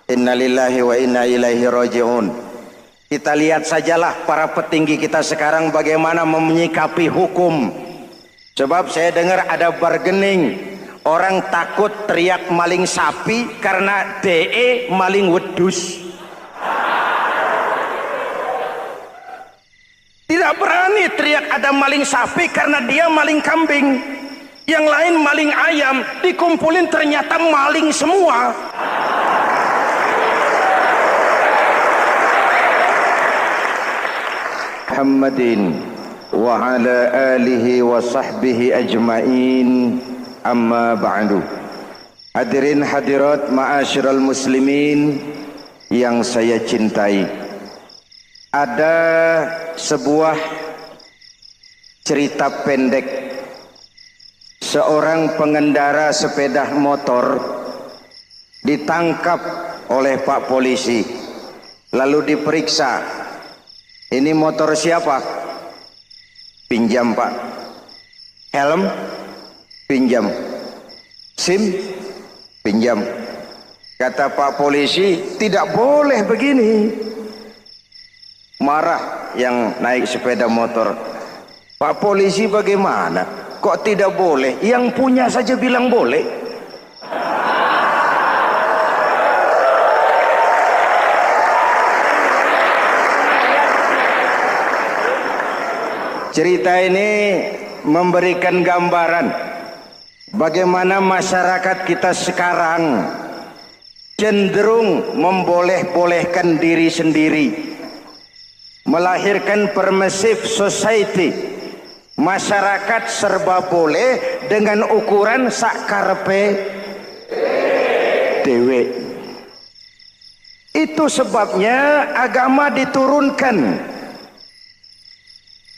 Innalillahi wa inna ilaihi raji'un. Kita lihat sajalah para petinggi kita sekarang bagaimana menyikapi hukum. Sebab saya dengar ada bargaining, orang takut teriak maling sapi karena DE maling wedus. Tidak berani teriak ada maling sapi karena dia maling kambing. Yang lain maling ayam, dikumpulin ternyata maling semua. Muhammadin wa ala alihi wa sahbihi ajma'in, amma ba'du. Hadirin hadirat ma'asyiral muslimin yang saya cintai, ada sebuah cerita pendek. Seorang pengendara sepeda motor ditangkap oleh Pak polisi, lalu diperiksa. Ini motor siapa? Pinjam Pak. Helm? Pinjam. SIM? Pinjam. Kata Pak polisi, tidak boleh begini. Marah yang naik sepeda motor. Pak polisi bagaimana? Kok tidak boleh? Yang punya saja bilang boleh. Cerita ini memberikan gambaran bagaimana masyarakat kita sekarang cenderung memboleh-bolehkan diri sendiri, melahirkan permissive society. Masyarakat serba boleh dengan ukuran sakarepe dewe. Itu sebabnya agama diturunkan.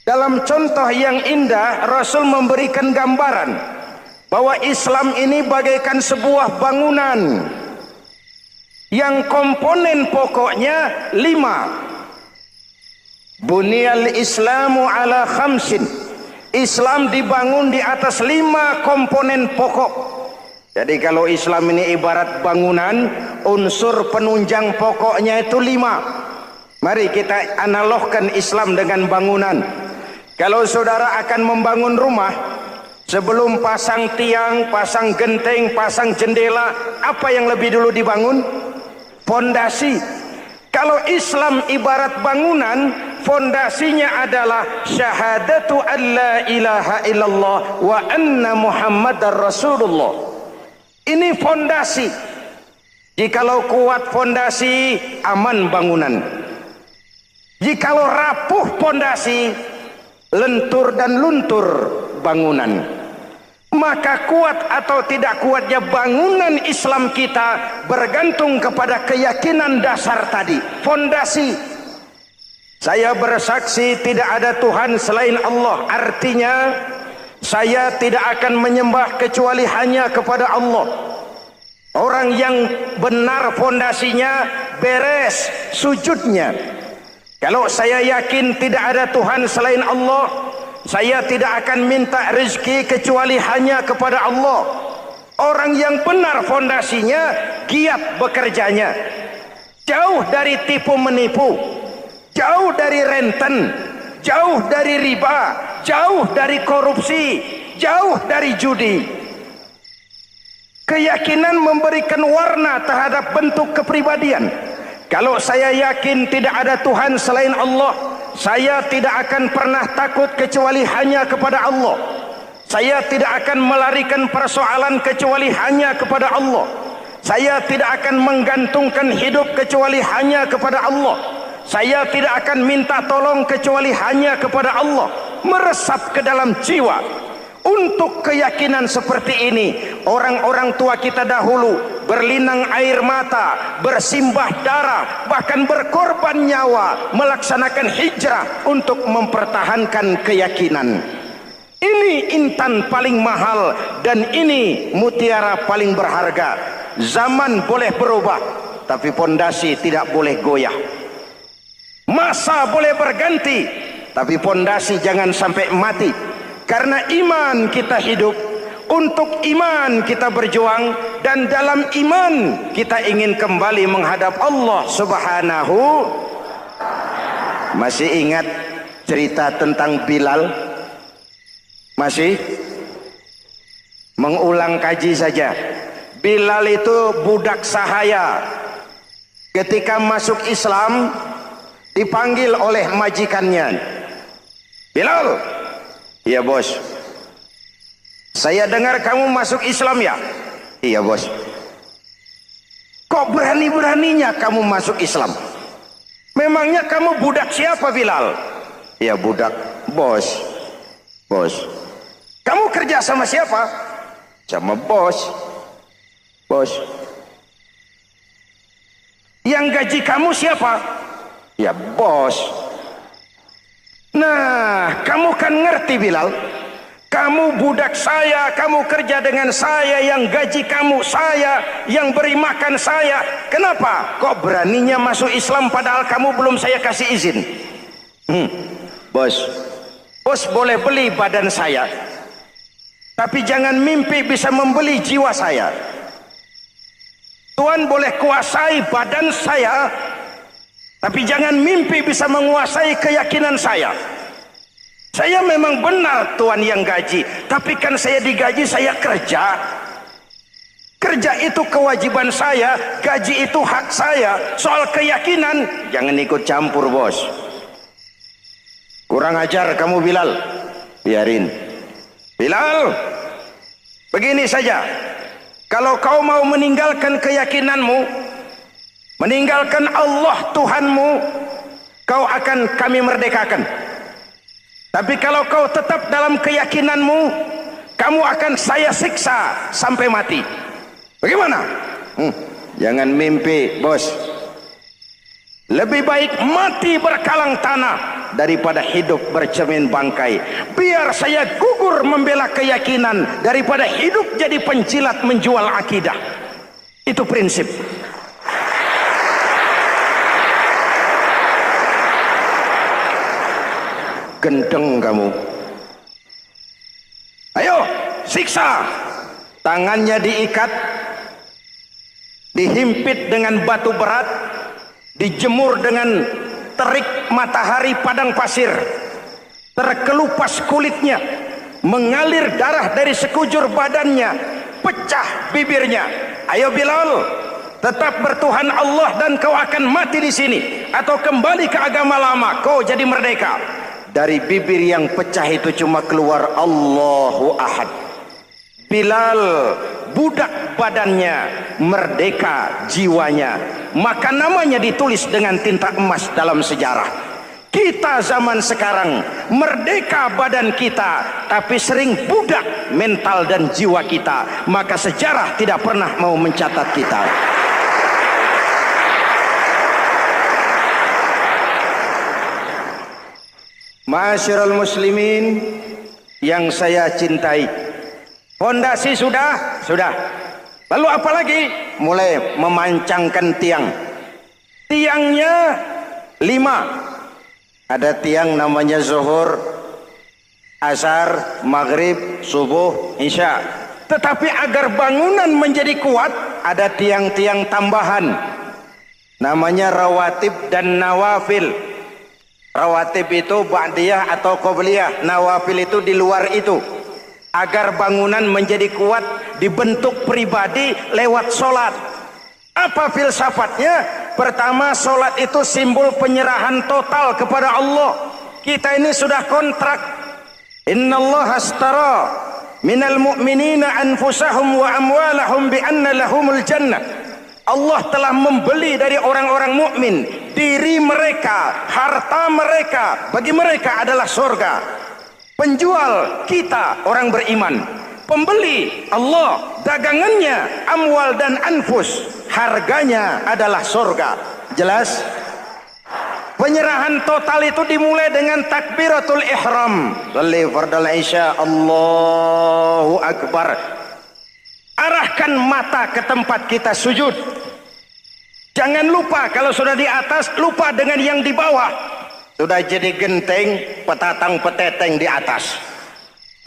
Dalam contoh yang indah, Rasul memberikan gambaran bahwa Islam ini bagaikan sebuah bangunan yang komponen pokoknya 5. Bunyal Islamu ala khamsin. Islam dibangun di atas 5 komponen pokok. Jadi kalau Islam ini ibarat bangunan, unsur penunjang pokoknya itu 5. Mari kita analogkan Islam dengan bangunan. Kalau saudara akan membangun rumah, sebelum pasang tiang, pasang genteng, pasang jendela, apa yang lebih dulu dibangun? Fondasi. Kalau Islam ibarat bangunan, fondasinya adalah syahadatu an la ilaha illallah wa anna muhammadar rasulullah. Ini fondasi. Jikalau kuat fondasi, aman bangunan. Jikalau rapuh fondasi, lentur dan luntur bangunan. Maka kuat atau tidak kuatnya bangunan Islam kita bergantung kepada keyakinan dasar tadi, fondasi. Saya bersaksi tidak ada Tuhan selain Allah, artinya saya tidak akan menyembah kecuali hanya kepada Allah. Orang yang benar fondasinya beres sujudnya. Kalau saya yakin tidak ada Tuhan selain Allah, saya tidak akan minta rezeki kecuali hanya kepada Allah. Orang yang benar fondasinya, giat bekerjanya, jauh dari tipu menipu, jauh dari renten, jauh dari riba, jauh dari korupsi, jauh dari judi. Keyakinan memberikan warna terhadap bentuk kepribadian. Kalau saya yakin tidak ada Tuhan selain Allah, saya tidak akan pernah takut kecuali hanya kepada Allah. Saya tidak akan melarikan persoalan kecuali hanya kepada Allah. Saya tidak akan menggantungkan hidup kecuali hanya kepada Allah. Saya tidak akan minta tolong kecuali hanya kepada Allah. Meresap ke dalam jiwa. Untuk keyakinan seperti ini, orang-orang tua kita dahulu berlinang air mata, bersimbah darah, bahkan berkorban nyawa, melaksanakan hijrah untuk mempertahankan keyakinan. Ini intan paling mahal dan ini mutiara paling berharga. Zaman boleh berubah, tapi pondasi tidak boleh goyah. Masa boleh berganti, tapi pondasi jangan sampai mati. Karena iman kita hidup, untuk iman kita berjuang, dan dalam iman kita ingin kembali menghadap Allah Subhanahu. Masih ingat cerita tentang Bilal? Masih? Mengulang kaji saja. Bilal itu budak sahaya. Ketika masuk Islam dipanggil oleh majikannya. Bilal, iya bos. Saya dengar kamu masuk Islam ya? Iya bos. Kok berani-beraninya kamu masuk Islam? Memangnya kamu budak siapa Bilal? Ya budak bos. Bos. Kamu kerja sama siapa? Sama bos. Bos. Yang gaji kamu siapa? Ya bos. Nah, kamu kan ngerti Bilal. Kamu budak saya, kamu kerja dengan saya, yang gaji kamu saya, yang beri makan saya. Kenapa? Kok beraninya masuk Islam padahal kamu belum saya kasih izin? Bos, bos boleh beli badan saya, tapi jangan mimpi bisa membeli jiwa saya. Tuhan boleh kuasai badan saya, tapi jangan mimpi bisa menguasai keyakinan saya. Saya memang benar Tuhan yang gaji, tapi kan saya digaji, saya kerja. Kerja itu kewajiban saya, gaji itu hak saya. Soal keyakinan, jangan ikut campur bos. Kurang ajar kamu Bilal. Biarin. Bilal, begini saja. Kalau kau mau meninggalkan keyakinanmu, meninggalkan Allah Tuhanmu, kau akan kami merdekakan. Tapi kalau kau tetap dalam keyakinanmu, kamu akan saya siksa sampai mati. Bagaimana? Jangan mimpi, bos. Lebih baik mati berkalang tanah daripada hidup bercermin bangkai. Biar saya gugur membela keyakinan daripada hidup jadi penjilat menjual akidah. Itu prinsip. Gendeng kamu. Ayo, siksa. Tangannya diikat, dihimpit dengan batu berat, dijemur dengan terik matahari padang pasir, terkelupas kulitnya, mengalir darah dari sekujur badannya, pecah bibirnya. Ayo Bilal, tetap bertuhan Allah dan kau akan mati di sini, atau kembali ke agama lama, kau jadi merdeka. Dari bibir yang pecah itu cuma keluar Allahu Ahad. Bilal, budak badannya, merdeka jiwanya. Maka namanya ditulis dengan tinta emas dalam sejarah. Kita zaman sekarang, merdeka badan kita, tapi sering budak mental dan jiwa kita. Maka sejarah tidak pernah mau mencatat kita. Ma'asyiral muslimin yang saya cintai, fondasi sudah. Lalu apa lagi? Mulai memancangkan tiang. Tiangnya 5. Ada tiang namanya zuhur, asar, maghrib, subuh, isya. Tetapi agar bangunan menjadi kuat, ada tiang-tiang tambahan. Namanya rawatib dan nawafil. Rawatib itu ba'diyah atau qobliyah, nawafil itu di luar itu. Agar bangunan menjadi kuat, dibentuk pribadi lewat solat. Apa filsafatnya? Pertama, solat itu simbol penyerahan total kepada Allah. Kita ini sudah kontrak. Innallaha astara minal mu'minina anfusahum wa amwalahum bi anna lahumul jannah. Allah telah membeli dari orang-orang mukmin diri mereka, harta mereka, bagi mereka adalah surga. Penjual kita orang beriman, pembeli Allah, dagangannya amwal dan anfus, harganya adalah surga. Jelas? Penyerahan total itu dimulai dengan takbiratul ihram. Salli fardal isya, Allahu akbar. Arahkan mata ke tempat kita sujud. Jangan lupa kalau sudah di atas, lupa dengan yang di bawah. Sudah jadi genteng, petatang peteteng di atas.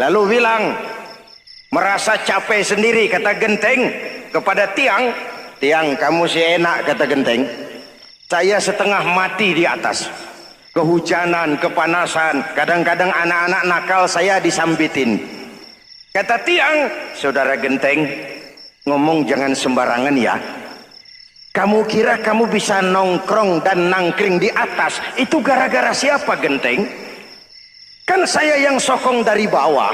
Lalu bilang, merasa capek sendiri, kata genteng, kepada tiang, tiang kamu si enak, kata genteng, saya setengah mati di atas, kehujanan, kepanasan, kadang-kadang anak-anak nakal saya disambitin. Kata tiang, saudara genteng, ngomong jangan sembarangan ya. Kamu kira kamu bisa nongkrong dan nangkring di atas, itu gara-gara siapa genteng? Kan saya yang sokong dari bawah.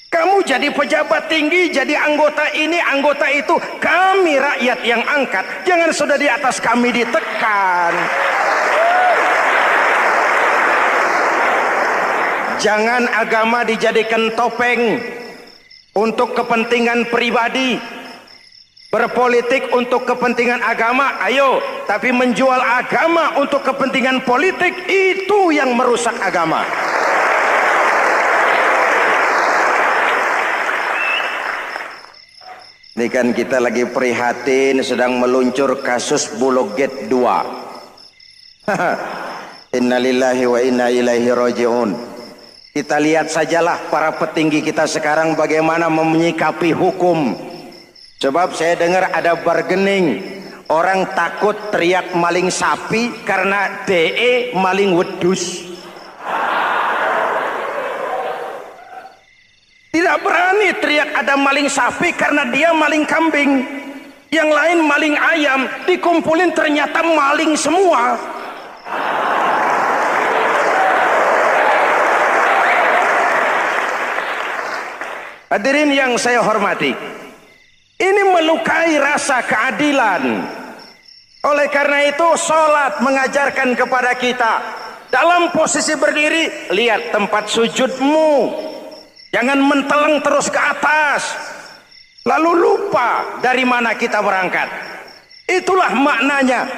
Kamu jadi pejabat tinggi, jadi anggota ini, anggota itu, kami rakyat yang angkat. Jangan sudah di atas kami ditekan. Jangan agama dijadikan topeng untuk kepentingan pribadi. Berpolitik untuk kepentingan agama, ayo, tapi menjual agama untuk kepentingan politik, itu yang merusak agama. Ini kan kita lagi prihatin sedang meluncur kasus Bulog Gate 2. Innalillahi wa inna ilaihi raji'un. Kita lihat sajalah para petinggi kita sekarang bagaimana menyikapi hukum. Sebab saya dengar ada bargaining, orang takut teriak maling sapi karena DE maling wedus. Tidak berani teriak ada maling sapi karena dia maling kambing. Yang lain maling ayam, dikumpulin ternyata maling semua. Hadirin yang saya hormati, ini melukai rasa keadilan. Oleh karena itu sholat mengajarkan kepada kita, dalam posisi berdiri, lihat tempat sujudmu, jangan menteleng terus ke atas lalu lupa dari mana kita berangkat. Itulah maknanya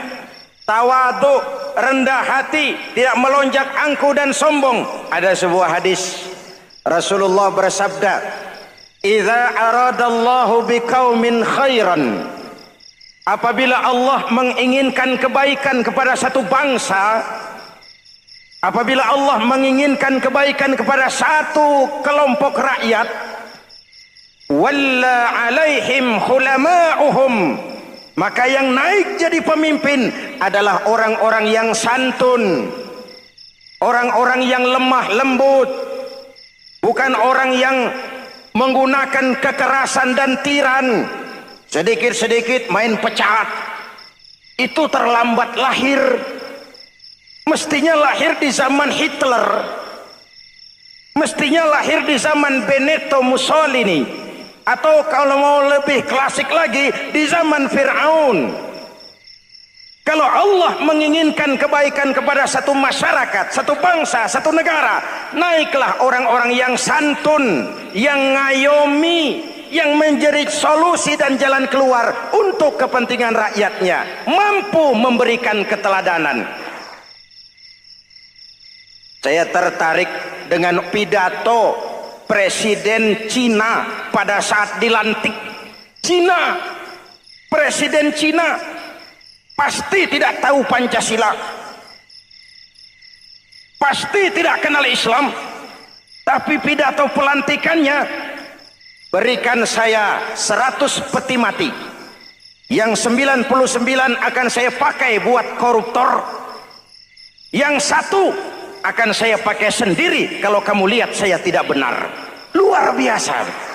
tawadhu, rendah hati, tidak melonjak angku dan sombong. Ada sebuah hadis Rasulullah bersabda, idza aradallahu biqaumin khairan, apabila Allah menginginkan kebaikan kepada satu bangsa, apabila Allah menginginkan kebaikan kepada satu kelompok rakyat, walla alaihim khulama'uhum, maka yang naik jadi pemimpin adalah orang-orang yang santun, orang-orang yang lemah lembut, bukan orang yang menggunakan kekerasan dan tiran, sedikit-sedikit main pecat. Itu terlambat lahir. Mestinya lahir di zaman Hitler, mestinya lahir di zaman Benito Mussolini, atau kalau mau lebih klasik lagi di zaman Fir'aun. Kalau Allah menginginkan kebaikan kepada satu masyarakat, satu bangsa, satu negara, naiklah orang-orang yang santun, yang ngayomi, yang menjadi solusi dan jalan keluar untuk kepentingan rakyatnya, mampu memberikan keteladanan. Saya tertarik dengan pidato Presiden Cina pada saat dilantik. Cina, Presiden Cina pasti tidak tahu Pancasila, pasti tidak kenal Islam, tapi pidato pelantikannya, berikan saya 100 peti mati, yang 99 akan saya pakai buat koruptor, yang satu akan saya pakai sendiri kalau kamu lihat saya tidak benar. Luar biasa.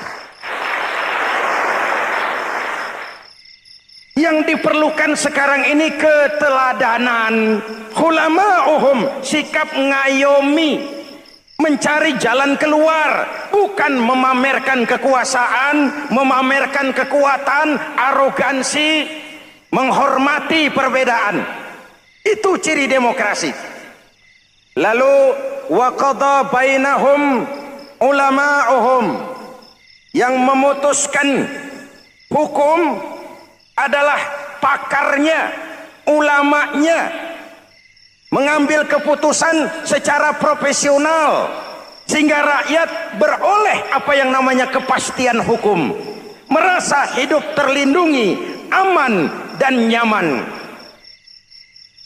Yang diperlukan sekarang ini keteladanan, khulama'uhum, sikap ngayomi, mencari jalan keluar, bukan memamerkan kekuasaan, memamerkan kekuatan, arogansi, menghormati perbedaan. Itu ciri demokrasi. Lalu wa qada bainahum ulama'uhum, yang memutuskan hukum adalah pakarnya, ulamanya, mengambil keputusan secara profesional sehingga rakyat beroleh apa yang namanya kepastian hukum, merasa hidup terlindungi, aman dan nyaman.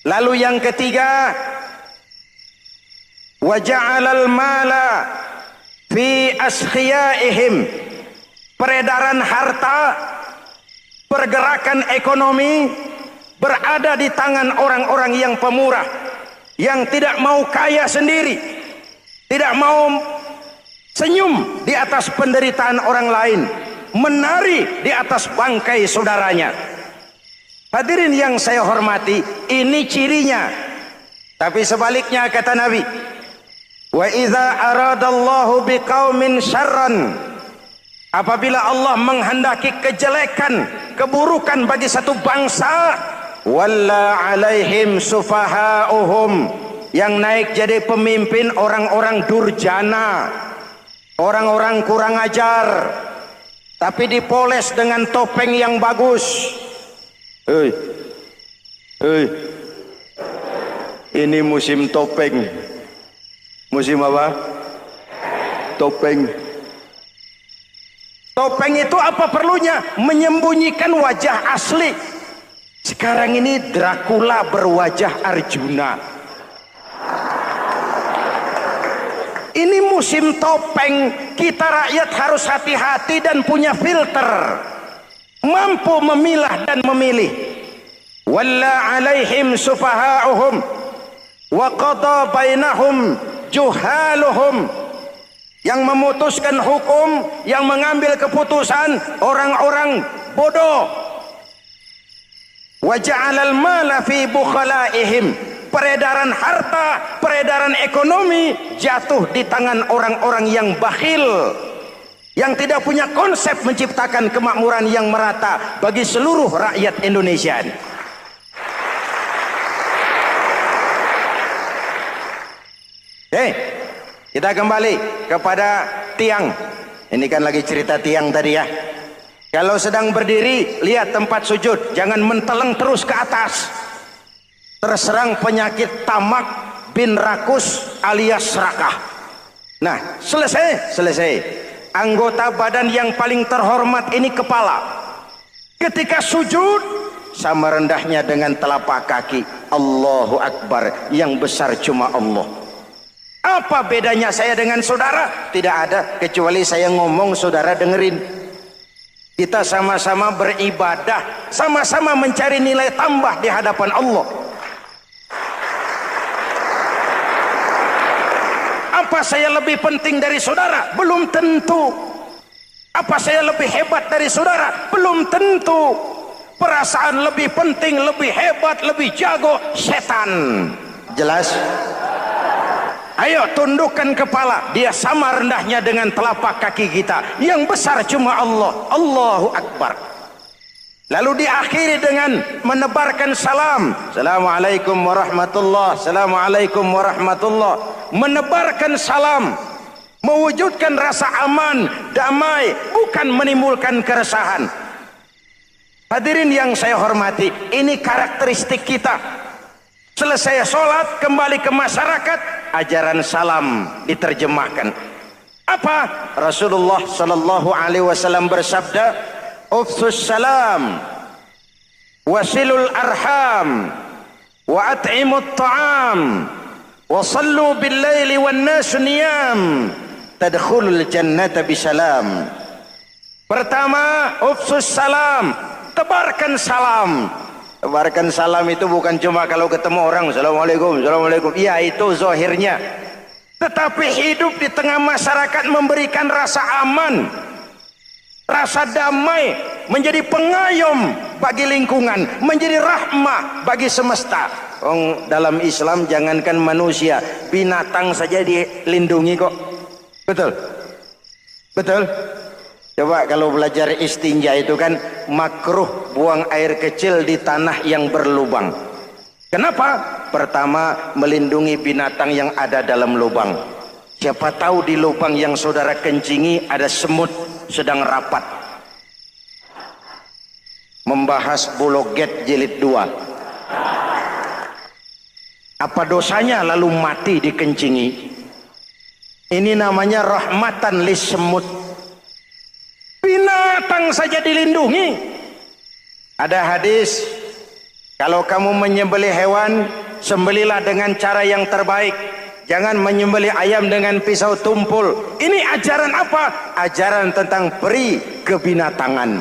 Lalu yang ketiga, wa ja'alal mala fi askhiyaihim, peredaran harta pergerakan ekonomi berada di tangan orang-orang yang pemurah, yang tidak mau kaya sendiri, tidak mau senyum di atas penderitaan orang lain, menari di atas bangkai saudaranya. Hadirin yang saya hormati, ini cirinya. Tapi sebaliknya kata Nabi, wa idza aradallahu biqaumin syarran, apabila Allah menghendaki kejelekan, keburukan bagi satu bangsa, walla alaihim sufahauhum, yang naik jadi pemimpin orang-orang durjana, orang-orang kurang ajar, tapi dipoles dengan topeng yang bagus. Hei, hei, ini musim topeng. Musim apa? Topeng. Topeng itu apa perlunya? Menyembunyikan wajah asli. Sekarang ini Dracula berwajah Arjuna. Ini musim topeng. Kita rakyat harus hati-hati dan punya filter, mampu memilah dan memilih. Walla alaihim sufahauhum wa qada bainahum juhaluhum, yang memutuskan hukum, yang mengambil keputusan orang-orang bodoh. Wa ja'alal mala fi bukhalaihim, peredaran harta, peredaran ekonomi jatuh di tangan orang-orang yang bakhil, yang tidak punya konsep menciptakan kemakmuran yang merata bagi seluruh rakyat Indonesia. Kita kembali kepada tiang. Ini kan lagi cerita tiang tadi ya. Kalau sedang berdiri, lihat tempat sujud, jangan menteleng terus ke atas. Terserang penyakit tamak bin rakus alias serakah. Nah, selesai. Anggota badan yang paling terhormat ini kepala. Ketika sujud, sama rendahnya dengan telapak kaki. Allahu Akbar, yang besar cuma Allah. Apa bedanya saya dengan saudara? Tidak ada, kecuali saya ngomong saudara dengerin. Kita sama-sama beribadah, sama-sama mencari nilai tambah di hadapan Allah. Apa saya lebih penting dari saudara? Belum tentu. Apa saya lebih hebat dari saudara? Belum tentu. Perasaan lebih penting, lebih hebat, lebih jago setan. Jelas? Ayo tundukkan kepala, dia sama rendahnya dengan telapak kaki kita. Yang besar cuma Allah. Allahu Akbar. Lalu diakhiri dengan menebarkan salam. Assalamualaikum warahmatullah. Assalamualaikum warahmatullah. Menebarkan salam, mewujudkan rasa aman, damai, bukan menimbulkan keresahan. Hadirin yang saya hormati, ini karakteristik kita. Selesai sholat, kembali ke masyarakat, ajaran salam diterjemahkan. Apa? Rasulullah sallallahu alaihi wasallam bersabda, "Ufsus salam, wasilul arham, wa at'imut ta'am, wa sallu bil laili wan nasu niyam, tadkhulul jannata bisalam." Pertama, ufsus salam, tebarkan salam. Tebarkan salam itu bukan cuma kalau ketemu orang assalamualaikum, assalamualaikum. Ya, itu zahirnya. Tetapi hidup di tengah masyarakat memberikan rasa aman, rasa damai, menjadi pengayom bagi lingkungan, menjadi rahmah bagi semesta. Dalam Islam jangankan manusia, binatang saja dilindungi kok. Betul? Betul? Coba kalau belajar istinja itu kan makruh buang air kecil di tanah yang berlubang. Kenapa? Pertama, melindungi binatang yang ada dalam lubang. Siapa tahu di lubang yang saudara kencingi ada semut sedang rapat. Membahas Buloget jilid 2. Apa dosanya lalu mati dikencingi? Ini namanya rahmatan lis semut. Binatang saja dilindungi. Ada hadis, kalau kamu menyembelih hewan, sembelilah dengan cara yang terbaik. Jangan menyembelih ayam dengan pisau tumpul. Ini ajaran apa? Ajaran tentang peri kebinatangan.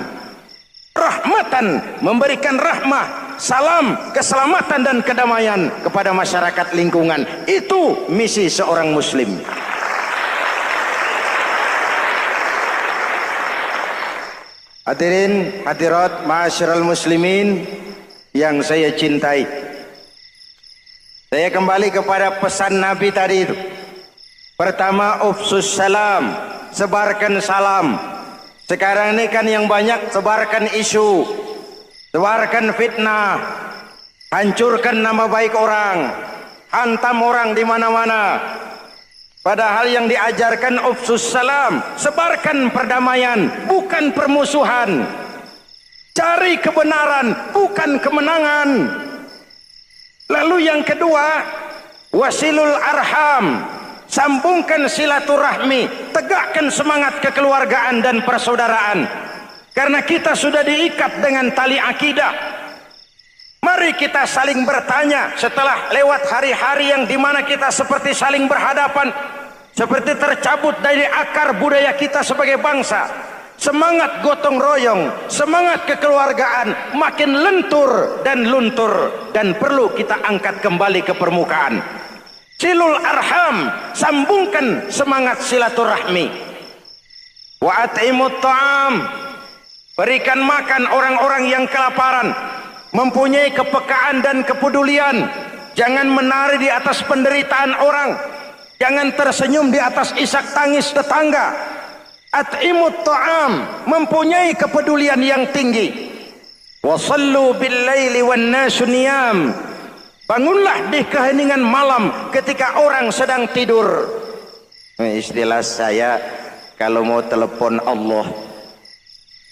rahmatan, memberikan rahmah, salam, keselamatan dan kedamaian kepada masyarakat lingkungan. Itu misi seorang muslim. Hadirin hadirat ma'asyiral muslimin yang saya cintai, saya kembali kepada pesan Nabi tadi itu. Pertama, ufsus salam, sebarkan salam. Sekarang ini kan yang banyak sebarkan isu, sebarkan fitnah, hancurkan nama baik orang, hantam orang di mana-mana. Padahal yang diajarkan ufsus salam, sebarkan perdamaian, bukan permusuhan. Cari kebenaran, bukan kemenangan. Lalu yang kedua, wasilul arham, sambungkan silaturahmi, tegakkan semangat kekeluargaan dan persaudaraan. Karena kita sudah diikat dengan tali akidah. Mari kita saling bertanya setelah lewat hari-hari yang dimana kita seperti saling berhadapan, seperti tercabut dari akar budaya kita sebagai bangsa. Semangat gotong royong, semangat kekeluargaan makin lentur dan luntur, dan perlu kita angkat kembali ke permukaan. Silul arham, sambungkan semangat silaturahmi. Wa at'imut ta'am, berikan makan orang-orang yang kelaparan, mempunyai kepekaan dan kepedulian. Jangan menari di atas penderitaan orang, jangan tersenyum di atas isak tangis tetangga. At'imut ta'am, mempunyai kepedulian yang tinggi. Wa sallu bil laili wan nasu niyam, bangunlah di keheningan malam ketika orang sedang tidur. Istilah saya, kalau mau telepon Allah,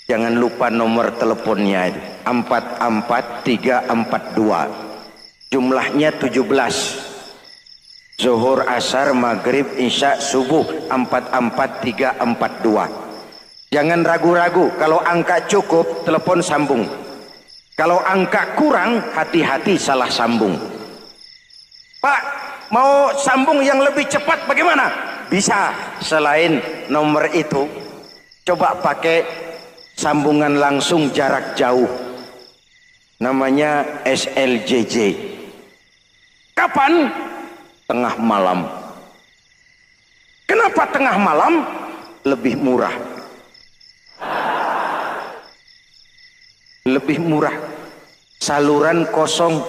jangan lupa nomor teleponnya, 44342, jumlahnya 17. Zuhur, asar, maghrib, isya, subuh, 44342. Jangan ragu-ragu, kalau angka cukup telepon sambung, kalau angka kurang hati-hati salah sambung. Pak, mau sambung yang lebih cepat bagaimana? Bisa, selain nomor itu coba pakai sambungan langsung jarak jauh, namanya SLJJ. Kapan? Tengah malam. Kenapa tengah malam? Lebih murah. Lebih murah. Saluran kosong,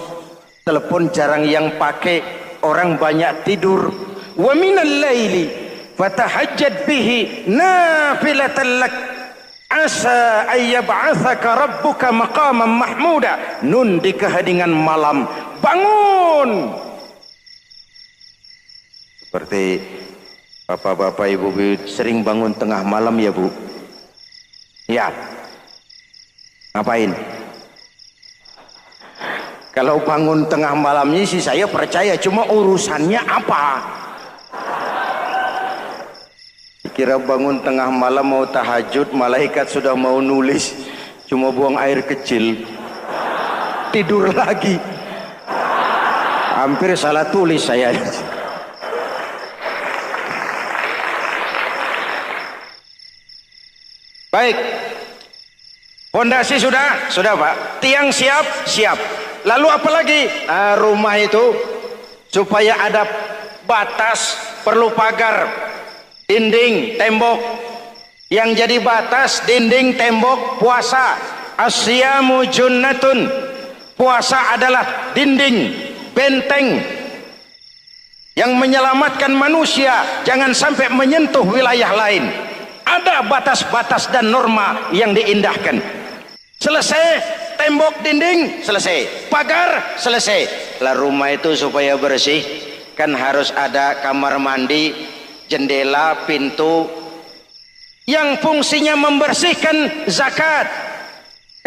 telepon jarang yang pakai, orang banyak tidur. Wa minal laili fatahajjad bihi nafilatan lak asa ayyab'atsaka rabbuka maqaman mahmuda. Nun di keheningan malam, bangun. Seperti bapak-bapak, ibu-ibu sering bangun tengah malam ya Bu? Ya. Ngapain? Kalau bangun tengah malamnya sih saya percaya, cuma urusannya apa? Kira bangun tengah malam mau tahajud, malaikat sudah mau nulis, cuma buang air kecil, tidur lagi. Hampir salah tulis saya. Baik, fondasi sudah Pak, tiang siap. Lalu apa lagi? Nah, rumah itu supaya ada batas, perlu pagar, dinding, tembok. Yang jadi batas, dinding, tembok, puasa. Asyamu junnatun, puasa adalah dinding, benteng yang menyelamatkan manusia jangan sampai menyentuh wilayah lain. Ada batas-batas dan norma yang diindahkan. Selesai, tembok, dinding, selesai. Pagar, selesai. Lah rumah itu supaya bersih, kan harus ada kamar mandi, jendela, pintu, yang fungsinya membersihkan zakat.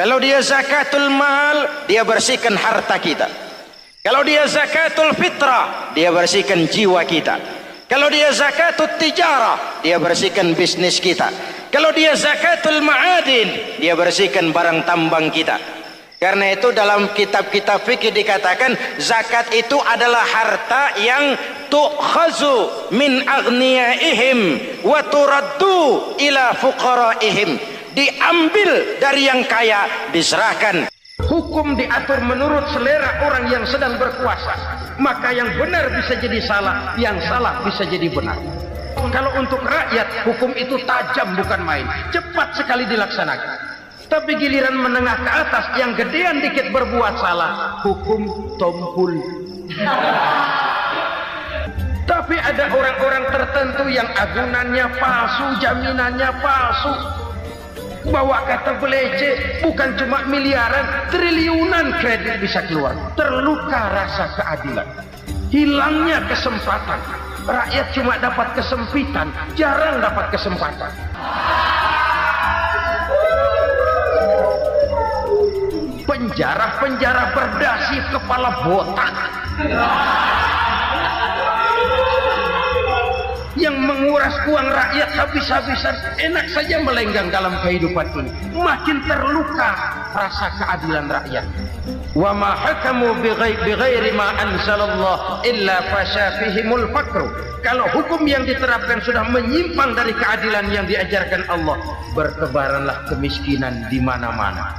Kalau dia zakatul mal, dia bersihkan harta kita. Kalau dia zakatul fitrah, dia bersihkan jiwa kita. Kalau dia zakatul tijarah, dia bersihkan bisnis kita. Kalau dia zakatul ma'adin, dia bersihkan barang tambang kita. Karena itu dalam kitab-kitab fikih dikatakan zakat itu adalah harta yang tu'khazu min aghniyaihim wa turaddu ila fuqaraihim. diambil dari yang kaya, diserahkan. Hukum diatur menurut selera orang yang sedang berkuasa, maka yang benar bisa jadi salah, yang salah bisa jadi benar. Kalau untuk rakyat, hukum itu tajam bukan main, cepat sekali dilaksanakan. Tapi giliran menengah ke atas yang gedean dikit berbuat salah, hukum tompul. Tapi ada orang-orang tertentu yang agunannya palsu, jaminannya palsu, bawa kata belece, bukan cuma miliaran, triliunan kredit bisa keluar. Terluka rasa keadilan, hilangnya kesempatan. Rakyat cuma dapat kesempitan, jarang dapat kesempatan. Penjara-penjara berdasi kepala botak yang menguras uang rakyat habis-habisan, enak saja melenggang dalam kehidupan ini. Makin terluka rasa keadilan rakyat. Wa ma hakamu bighairi ma anzalallah illa fasha fihimul faqru. Kalau hukum yang diterapkan sudah menyimpang dari keadilan yang diajarkan Allah, bertebaranlah kemiskinan di mana-mana.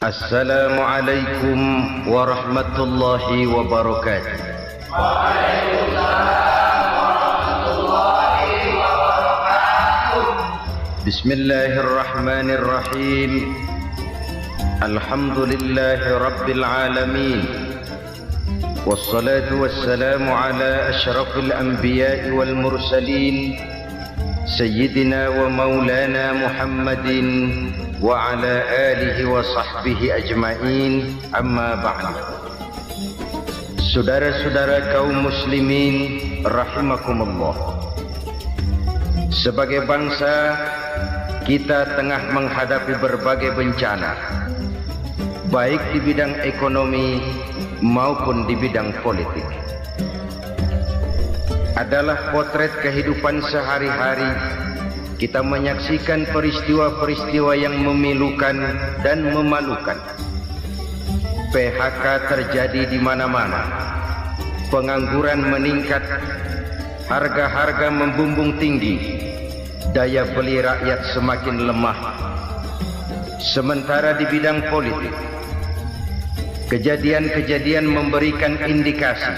Assalamualaikum warahmatullahi wabarakatuh. Bismillahirrahmanirrahim. Alhamdulillahi rabbil alamin. Wassalatu wassalamu ala asyrafil anbiya'i wal mursalin, Sayyidina wa maulana Muhammadin wa ala alihi wa sahbihi ajma'in, amma ba'd. Saudara-saudara kaum muslimin rahimakumullah, sebagai bangsa kita tengah menghadapi berbagai bencana, baik di bidang ekonomi maupun di bidang politik. Adalah potret kehidupan sehari-hari. Kita menyaksikan peristiwa-peristiwa yang memilukan dan memalukan. PHK terjadi di mana-mana, pengangguran meningkat, harga-harga membumbung tinggi, daya beli rakyat semakin lemah. Sementara di bidang politik, kejadian-kejadian memberikan indikasi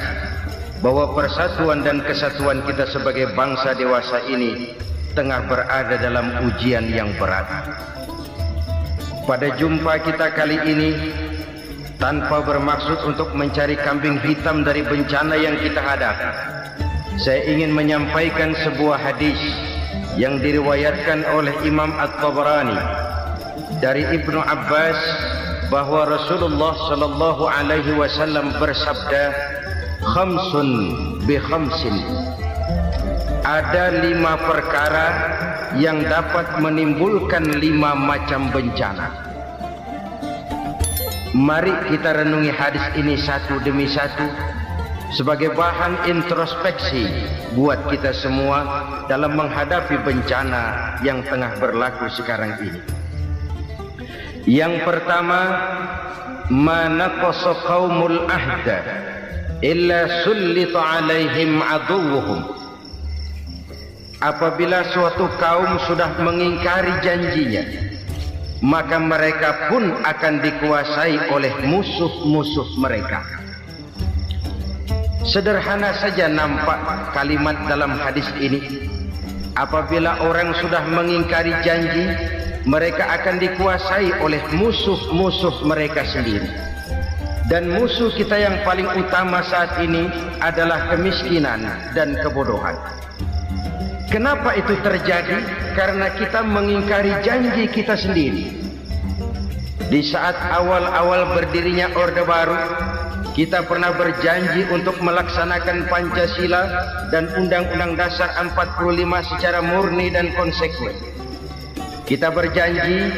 bahwa persatuan dan kesatuan kita sebagai bangsa dewasa ini tengah berada dalam ujian yang berat. Pada jumpa kita kali ini, tanpa bermaksud untuk mencari kambing hitam dari bencana yang kita hadapi, saya ingin menyampaikan sebuah hadis yang diriwayatkan oleh Imam At-Tabarani dari Ibnu Abbas bahwa Rasulullah sallallahu alaihi wasallam bersabda, khamsun bi khamsin. Ada 5 perkara yang dapat menimbulkan 5 macam bencana. Mari kita renungi hadis ini satu demi satu sebagai bahan introspeksi buat kita semua dalam menghadapi bencana yang tengah berlaku sekarang ini. Yang pertama, ma naqasa qaumul ahda illa sullita alaihim aduwwuhum. Apabila suatu kaum sudah mengingkari janjinya, maka mereka pun akan dikuasai oleh musuh-musuh mereka. Sederhana saja nampak kalimat dalam hadis ini. Apabila orang sudah mengingkari janji, mereka akan dikuasai oleh musuh-musuh mereka sendiri. Dan musuh kita yang paling utama saat ini adalah kemiskinan dan kebodohan. Kenapa itu terjadi? Karena kita mengingkari janji kita sendiri. Di saat awal-awal berdirinya Orde Baru, kita pernah berjanji untuk melaksanakan Pancasila dan Undang-Undang Dasar 45 secara murni dan konsekuen. Kita berjanji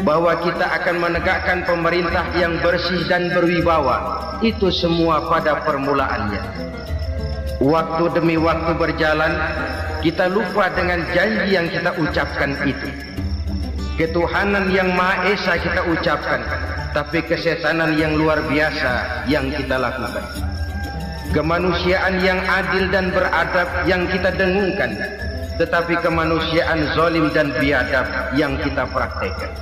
bahwa kita akan menegakkan pemerintah yang bersih dan berwibawa. Itu semua pada permulaannya. Waktu demi waktu berjalan, kita lupa dengan janji yang kita ucapkan itu. Ketuhanan yang Maha Esa kita ucapkan, tapi kesetanan yang luar biasa yang kita lakukan. Kemanusiaan yang adil dan beradab yang kita dengungkan, tetapi kemanusiaan zalim dan biadab yang kita praktekkan.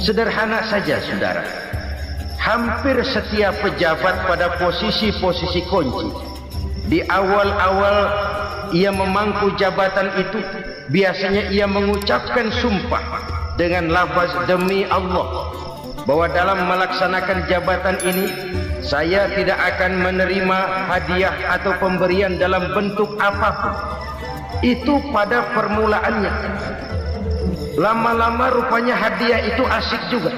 Sederhana saja saudara, hampir setiap pejabat pada posisi-posisi kunci, di awal-awal ia memangku jabatan itu, biasanya ia mengucapkan sumpah dengan lafaz demi Allah, bahwa dalam melaksanakan jabatan ini saya tidak akan menerima hadiah atau pemberian dalam bentuk apapun. Itu pada permulaannya. Lama-lama rupanya hadiah itu asik juga,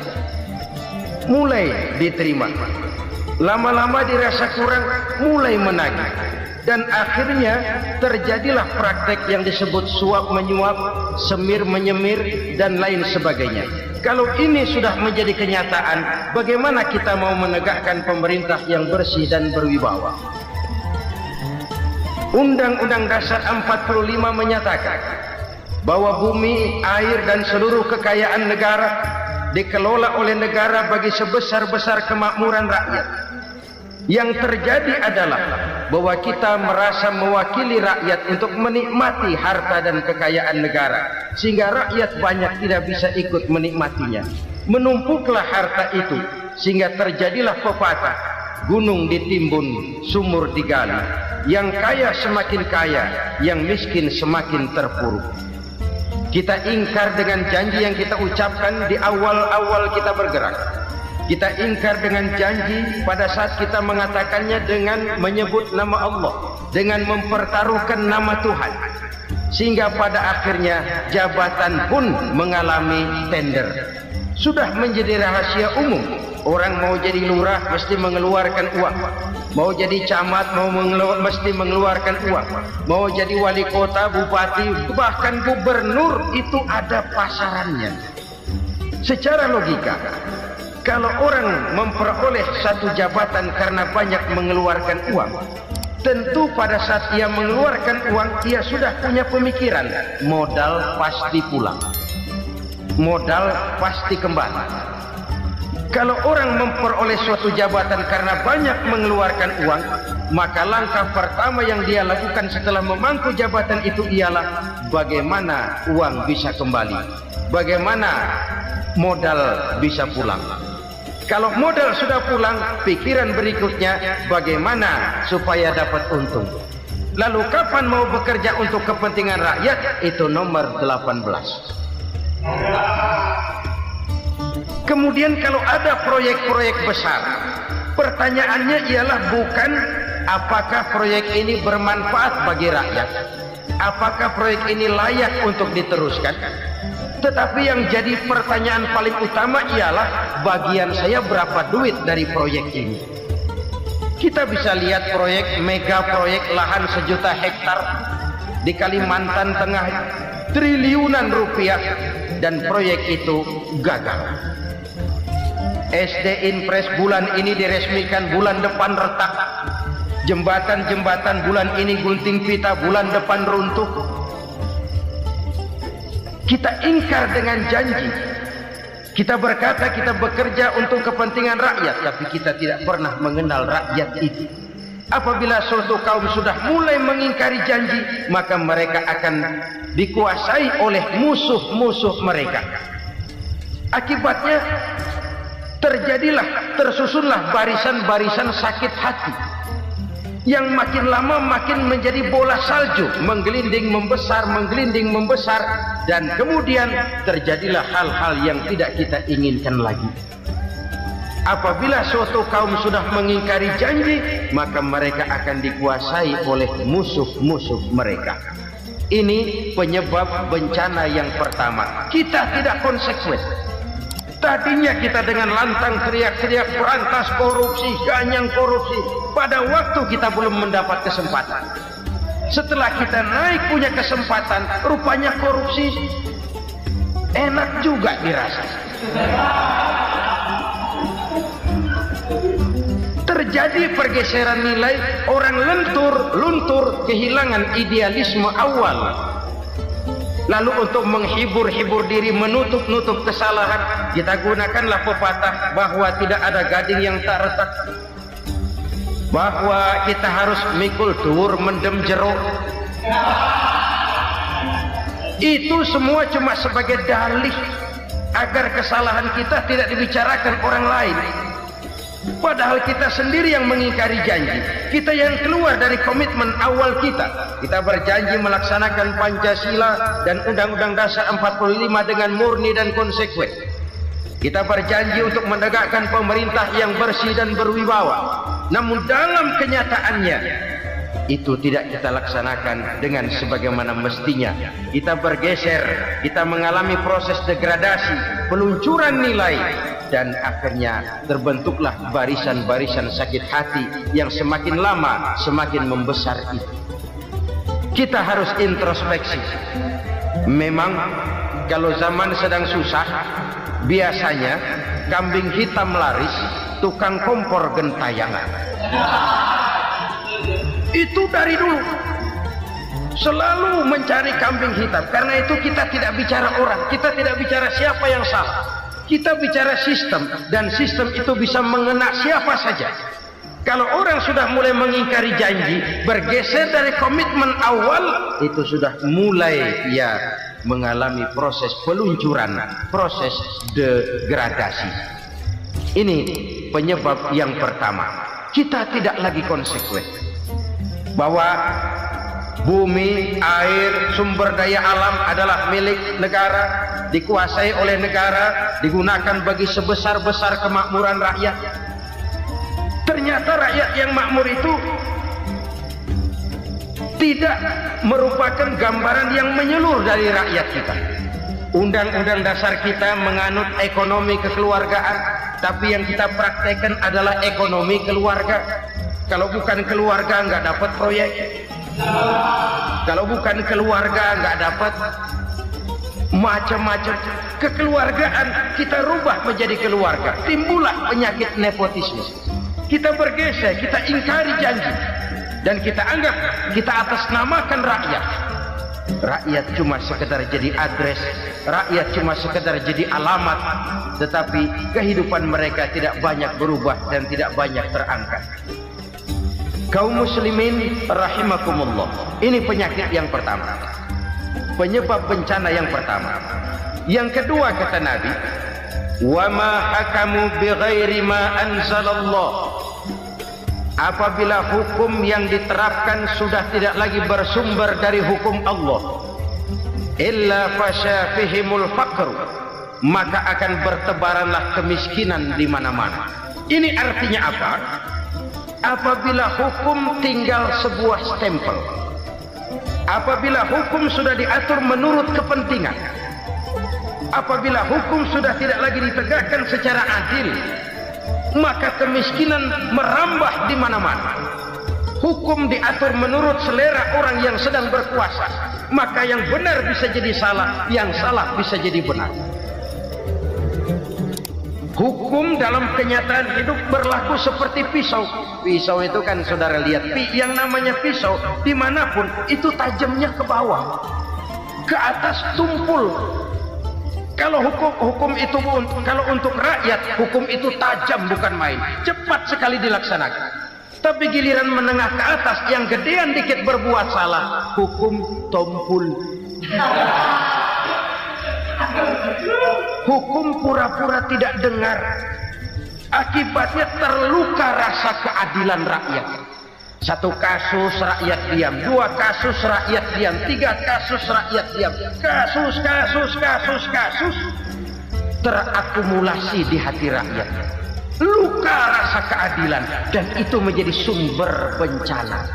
mulai diterima. Lama-lama dirasa kurang, mulai menagih. Dan akhirnya terjadilah praktek yang disebut suap menyuap, semir menyemir, dan lain sebagainya. Kalau ini sudah menjadi kenyataan, bagaimana kita mau menegakkan pemerintah yang bersih dan berwibawa? Undang-Undang Dasar 45 menyatakan bahwa bumi, air, dan seluruh kekayaan negara dikelola oleh negara bagi sebesar-besar kemakmuran rakyat. Yang terjadi adalah bahwa kita merasa mewakili rakyat untuk menikmati harta dan kekayaan negara, sehingga rakyat banyak tidak bisa ikut menikmatinya. Menumpuklah harta itu sehingga terjadilah pepatah, gunung ditimbun, sumur digali. Yang kaya semakin kaya, yang miskin semakin terpuruk. Kita ingkar dengan janji yang kita ucapkan di awal-awal kita bergerak. Kita ingkar dengan janji pada saat kita mengatakannya dengan menyebut nama Allah, dengan mempertaruhkan nama Tuhan, sehingga pada akhirnya jabatan pun mengalami tender. Sudah menjadi rahasia umum, orang mau jadi lurah mesti mengeluarkan uang, mau jadi camat mesti mengeluarkan uang, mau jadi wali kota, bupati, bahkan gubernur, itu ada pasarannya. Secara logika, kalau orang memperoleh satu jabatan karena banyak mengeluarkan uang, tentu pada saat ia mengeluarkan uang, ia sudah punya pemikiran, modal pasti pulang, modal pasti kembali. Kalau orang memperoleh suatu jabatan karena banyak mengeluarkan uang, maka langkah pertama yang dia lakukan setelah memangku jabatan itu ialah bagaimana uang bisa kembali, bagaimana modal bisa pulang. Kalau modal sudah pulang, pikiran berikutnya bagaimana supaya dapat untung. Lalu kapan mau bekerja untuk kepentingan rakyat? Itu nomor 18. Kemudian kalau ada proyek-proyek besar, pertanyaannya ialah bukan apakah proyek ini bermanfaat bagi rakyat, apakah proyek ini layak untuk diteruskan, tetapi yang jadi pertanyaan paling utama ialah bagian saya berapa duit dari proyek ini. Kita bisa lihat proyek, mega proyek lahan 1 juta hektar di Kalimantan Tengah, triliunan rupiah, dan proyek itu gagal. SD Impres bulan ini diresmikan, bulan depan retak. Jembatan-jembatan bulan ini gunting pita, bulan depan runtuh. Kita ingkar dengan janji. Kita berkata kita bekerja untuk kepentingan rakyat, tapi kita tidak pernah mengenal rakyat itu. Apabila suatu kaum sudah mulai mengingkari janji, maka mereka akan dikuasai oleh musuh-musuh mereka. Akibatnya tersusunlah barisan-barisan sakit hati, yang makin lama makin menjadi bola salju, menggelinding membesar, dan kemudian terjadilah hal-hal yang tidak kita inginkan lagi. Apabila suatu kaum sudah mengingkari janji, maka mereka akan dikuasai oleh musuh-musuh mereka. Ini penyebab bencana yang pertama. Kita tidak konsekuen. Tadinya kita dengan lantang teriak-teriak berantas korupsi, ganyang korupsi. Pada waktu kita belum mendapat kesempatan. Setelah kita naik punya kesempatan, rupanya korupsi enak juga dirasa. Terjadi pergeseran nilai, orang luntur, kehilangan idealisme awal. Lalu untuk menghibur diri, menutup kesalahan, kita gunakanlah pepatah bahwa tidak ada gading yang tak retak, bahwa kita harus mikul dur mendem jeruk. Itu semua cuma sebagai dalih agar kesalahan kita tidak dibicarakan orang lain. Padahal kita sendiri yang mengingkari janji. Kita yang keluar dari komitmen awal kita. Kita berjanji melaksanakan Pancasila dan Undang-Undang Dasar 45 dengan murni dan konsekuen. Kita berjanji untuk menegakkan pemerintah yang bersih dan berwibawa. Namun dalam kenyataannya itu tidak kita laksanakan dengan sebagaimana mestinya. Kita bergeser, kita mengalami proses degradasi, peluncuran nilai, dan akhirnya terbentuklah barisan-barisan sakit hati yang semakin lama semakin membesar itu. Kita harus introspeksi. Memang kalau zaman sedang susah, biasanya kambing hitam laris, tukang kompor gentayangan. Itu dari dulu selalu mencari kambing hitam. Karena itu kita tidak bicara orang, kita tidak bicara siapa yang salah, kita bicara sistem, dan sistem itu bisa mengena siapa saja. Kalau orang sudah mulai mengingkari janji, bergeser dari komitmen awal, itu sudah mulai ya mengalami proses peluncuran, proses degradasi. Ini penyebab yang pertama. Kita tidak lagi konsekuen bahwa bumi, air, sumber daya alam adalah milik negara, dikuasai oleh negara, digunakan bagi sebesar-besar kemakmuran rakyat. Ternyata rakyat yang makmur itu tidak merupakan gambaran yang menyeluruh dari rakyat kita. Undang-undang dasar kita menganut ekonomi kekeluargaan, tapi yang kita praktekkan adalah ekonomi keluarga. Kalau bukan keluarga nggak dapat proyek. Kalau bukan keluarga nggak dapat macam-macam. Kekeluargaan kita rubah menjadi keluarga. Timbullah penyakit nepotisme. Kita bergeser, kita ingkari janji, dan kita anggap kita atasnamakan rakyat. Rakyat cuma sekedar jadi adres, rakyat cuma sekedar jadi alamat, tetapi kehidupan mereka tidak banyak berubah dan tidak banyak terangkat. Kaum muslimin rahimakumullah, ini penyakit yang pertama, penyebab bencana yang pertama. Yang kedua, kata Nabi, wa ma hakamu bighairi ma anzalallah. Apabila hukum yang diterapkan sudah tidak lagi bersumber dari hukum Allah, illa fasha fihimul faqr, maka akan bertebaranlah kemiskinan di mana-mana. Ini artinya apa? Apabila hukum tinggal sebuah stempel, apabila hukum sudah diatur menurut kepentingan, apabila hukum sudah tidak lagi ditegakkan secara adil, maka kemiskinan merambah di mana-mana. Hukum diatur menurut selera orang yang sedang berkuasa, maka yang benar bisa jadi salah, yang salah bisa jadi benar. Hukum dalam kenyataan hidup berlaku seperti pisau. Pisau itu kan saudara lihat, yang namanya pisau dimanapun itu tajamnya ke bawah, ke atas tumpul. Kalau hukum itu kalau untuk rakyat, hukum itu tajam bukan main, cepat sekali dilaksanakan. Tapi giliran menengah ke atas yang gedean dikit berbuat salah, hukum tumpul. Hukum pura-pura tidak dengar, akibatnya terluka rasa keadilan rakyat. Satu kasus rakyat diam, dua kasus rakyat diam, tiga kasus rakyat diam, kasus terakumulasi di hati rakyat, luka rasa keadilan, dan itu menjadi sumber bencana.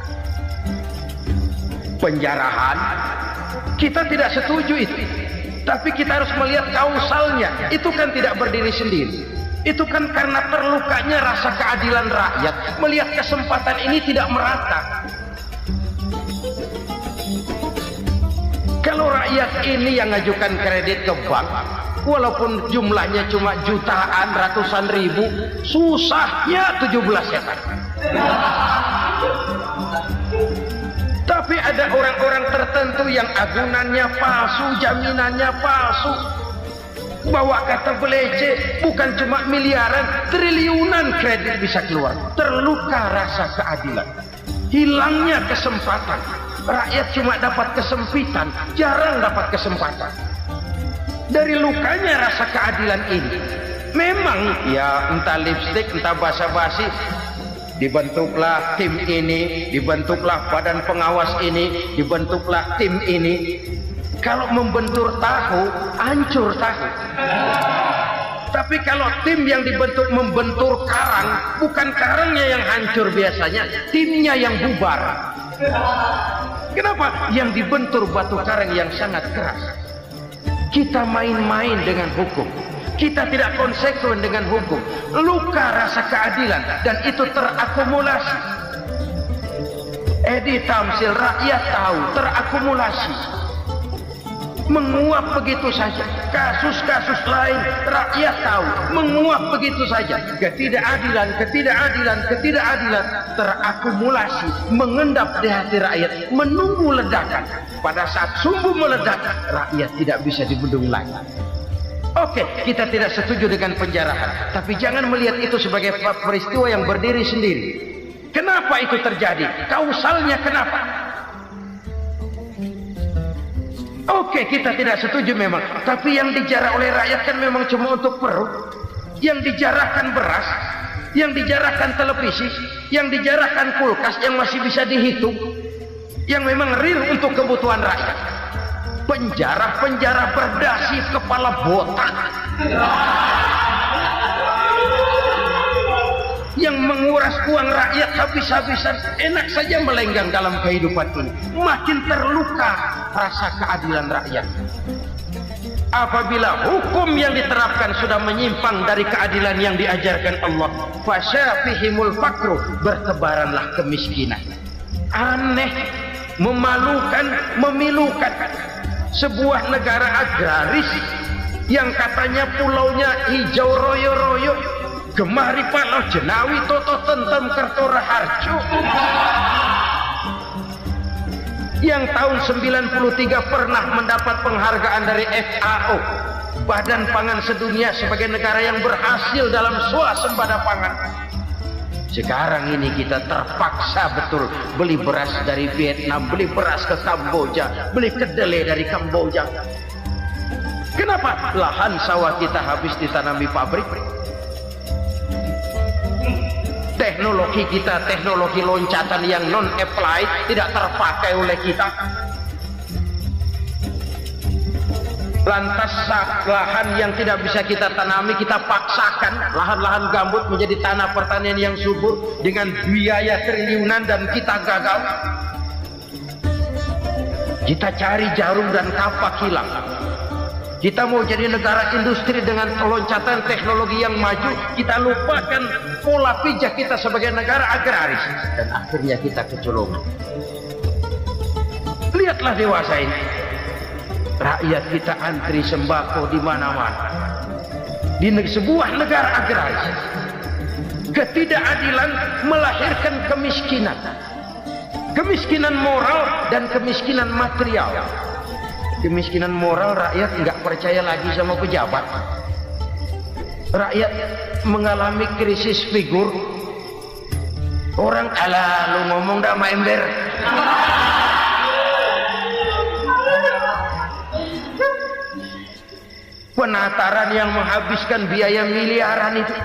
Penjarahan kita tidak setuju itu, tapi kita harus melihat kausalnya. Itu kan tidak berdiri sendiri, itu kan karena terlukanya rasa keadilan rakyat melihat kesempatan ini tidak merata. Kalau rakyat ini yang ngajukan kredit ke bank, walaupun jumlahnya cuma jutaan, ratusan ribu, susahnya 17 setan. Tapi ada orang-orang tertentu yang agunannya palsu, jaminannya palsu, bawa kata belece, bukan cuma miliaran, triliunan kredit bisa keluar. Terluka rasa keadilan, hilangnya kesempatan, rakyat cuma dapat kesempitan, jarang dapat kesempatan. Dari lukanya rasa keadilan ini, memang ya entah lipstik, entah basa-basi, dibentuklah tim ini, dibentuklah badan pengawas ini, dibentuklah tim ini. Kalau membentur tahu, hancur tahu. Tapi kalau tim yang dibentuk membentur karang, bukan karangnya yang hancur biasanya, timnya yang bubar. Kenapa? Yang dibentur batu karang yang sangat keras. Kita main-main dengan hukum, kita tidak konsekuen dengan hukum, luka rasa keadilan, dan itu terakumulasi. Edi Tamsil, rakyat tahu, terakumulasi, menguap begitu saja. Kasus-kasus lain rakyat tahu, menguap begitu saja. Ketidakadilan terakumulasi, mengendap di hati rakyat, menunggu ledakan. Pada saat sumbu meledak, rakyat tidak bisa dibendung lagi. Oke, kita tidak setuju dengan penjarahan, tapi jangan melihat itu sebagai peristiwa yang berdiri sendiri. Kenapa itu terjadi? Kausalnya kenapa? Oke, kita tidak setuju memang, tapi yang dijarah oleh rakyat kan memang cuma untuk perut. Yang dijarahkan beras, yang dijarahkan televisi, yang dijarahkan kulkas yang masih bisa dihitung, yang memang real untuk kebutuhan rakyat. Penjara-penjara berdasi kepala botak yang menguras uang rakyat habis-habisan, enak saja melenggang dalam kehidupan ini. Makin terluka rasa keadilan rakyat. Apabila hukum yang diterapkan sudah menyimpang dari keadilan yang diajarkan Allah, fasyafihimul fakru, bertebaranlah kemiskinan. Aneh, memalukan, memilukan. Sebuah negara agraris yang katanya pulaunya hijau royo-royo, gemari palau jenawi toto tentem kertora harjo, yang tahun 93 pernah mendapat penghargaan dari FAO, Badan Pangan Sedunia, sebagai negara yang berhasil dalam swasembada pangan. Sekarang ini kita terpaksa betul beli beras dari Vietnam, beli beras ke Kamboja, beli kedelai dari Kamboja. Kenapa? Lahan sawah kita habis ditanami pabrik. Teknologi kita, teknologi loncatan yang non-applied, tidak terpakai oleh kita. Lantas lahan yang tidak bisa kita tanami, kita paksakan lahan-lahan gambut menjadi tanah pertanian yang subur dengan biaya triliunan, dan kita gagal. Kita cari jarum dan kapak hilang. Kita mau jadi negara industri dengan loncatan teknologi yang maju, kita lupakan pola pijak kita sebagai negara agraris, dan akhirnya kita kecolongan. Lihatlah dewasa ini, rakyat kita antri sembako di mana-mana. Di sebuah negara agraris, ketidakadilan melahirkan kemiskinan, kemiskinan moral dan kemiskinan material. Kemiskinan moral, rakyat nggak percaya lagi sama pejabat. Rakyat mengalami krisis figur. Orang, alah lu ngomong dah sama ember. Penataran yang menghabiskan biaya miliaran itu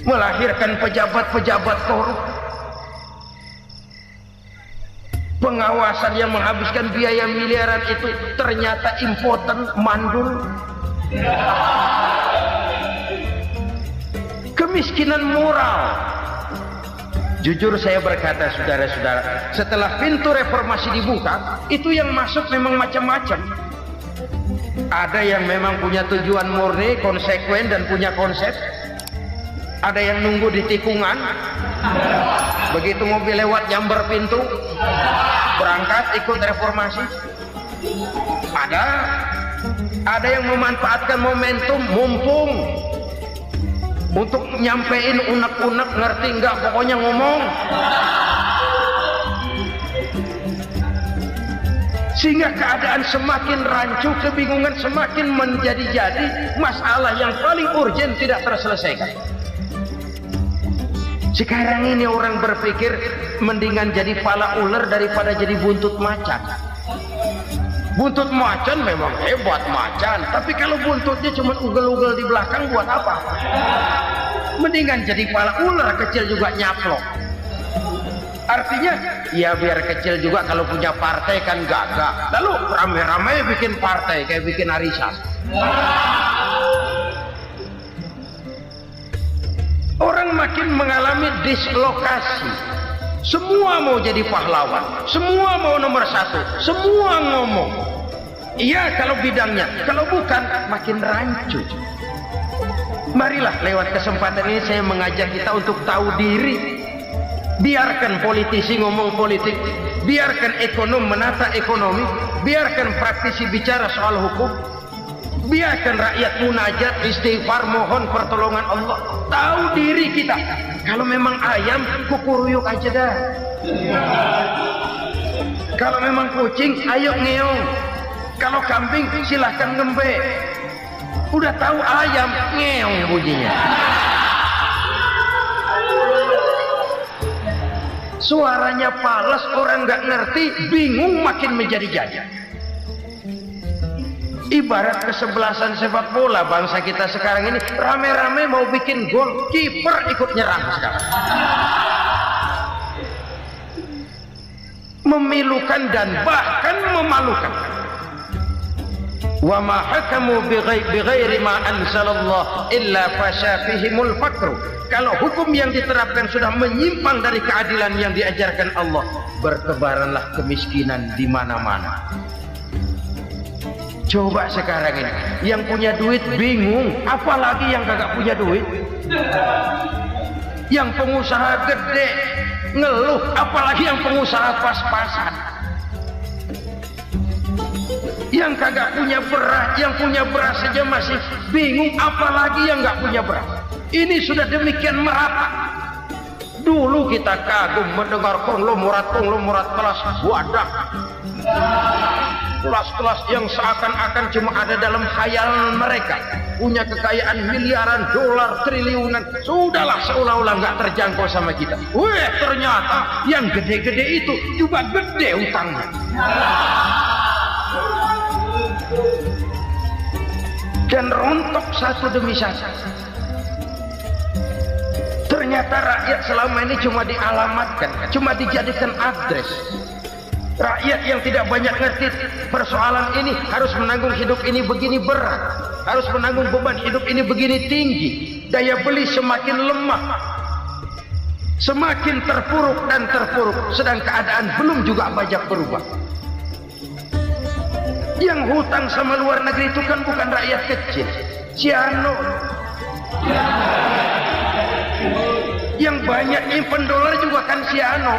melahirkan pejabat-pejabat korup. Pengawasan yang menghabiskan biaya miliaran itu ternyata impoten, mandul. Kemiskinan moral. Jujur saya berkata, saudara-saudara, setelah pintu reformasi dibuka, itu yang masuk memang macam-macam. Ada yang memang punya tujuan murni, konsekuen, dan punya konsep. Ada yang nunggu di tikungan, begitu mobil lewat nyamber pintu, berangkat ikut reformasi. Ada yang memanfaatkan momentum, mumpung, untuk nyampein unek-unek, ngerti nggak, pokoknya ngomong. Sehingga keadaan semakin rancu, kebingungan semakin menjadi-jadi, masalah yang paling urgen tidak terselesaikan. Sekarang ini orang berpikir mendingan jadi pala ular daripada jadi buntut macan. Buntut macan memang hebat macan, tapi kalau buntutnya cuma ugel-ugel di belakang buat apa? Mendingan jadi pala ular kecil juga nyaplok. Artinya ya biar kecil juga kalau punya partai kan gagah. Lalu rame-rame bikin partai kayak bikin arisan. Orang makin mengalami dislokasi. Semua mau jadi pahlawan, semua mau nomor satu, semua ngomong. Iya kalau bidangnya, kalau bukan makin rancu. Marilah lewat kesempatan ini saya mengajak kita untuk tahu diri. Biarkan politisi ngomong politik, biarkan ekonom menata ekonomi, biarkan praktisi bicara soal hukum, biarkan rakyat munajat, istighfar, mohon pertolongan Allah. Tahu diri kita. Kalau memang ayam, kukuruyuk aja dah. Kalau memang kucing, ayo ngeong. Kalau kambing, silahkan ngembe. Udah tahu ayam, ngeong bunyinya. Suaranya palas, orang nggak ngerti, bingung, makin menjadi-jadi. Ibarat kesebelasan sepak bola bangsa kita sekarang ini, rame-rame mau bikin gol, kiper ikut nyerang sekarang. Memilukan dan bahkan memalukan. Wa ma hakamu bighairi ma anzalallah illa fasha fihimul fakru. Kalau hukum yang diterapkan sudah menyimpang dari keadilan yang diajarkan Allah, bertebaranlah kemiskinan di mana-mana. Coba sekarang ini, yang punya duit bingung, apalagi yang kagak punya duit. Yang pengusaha gede ngeluh, apalagi yang pengusaha pas-pasan. Yang kagak punya beras, yang punya beras saja masih bingung, apalagi yang nggak punya beras. Ini sudah demikian merata. Dulu kita kagum mendengar konglomerat kelas wadah, kelas-kelas yang seakan-akan cuma ada dalam khayalan mereka, punya kekayaan miliaran dolar, triliunan. Sudahlah, seolah-olah nggak terjangkau sama kita. Weh, ternyata yang gede-gede itu juga gede utangnya. Dan rontok satu demi satu. Ternyata rakyat selama ini cuma dialamatkan, cuma dijadikan adres. Rakyat yang tidak banyak ngerti persoalan ini harus menanggung hidup ini begini berat, harus menanggung beban hidup ini begini tinggi. Daya beli semakin lemah, semakin terpuruk dan terpuruk, sedang keadaan belum juga banyak berubah. Yang hutang sama luar negeri itu kan bukan rakyat kecil, Ciano. Yang banyak nyimpen dolar juga kan Ciano.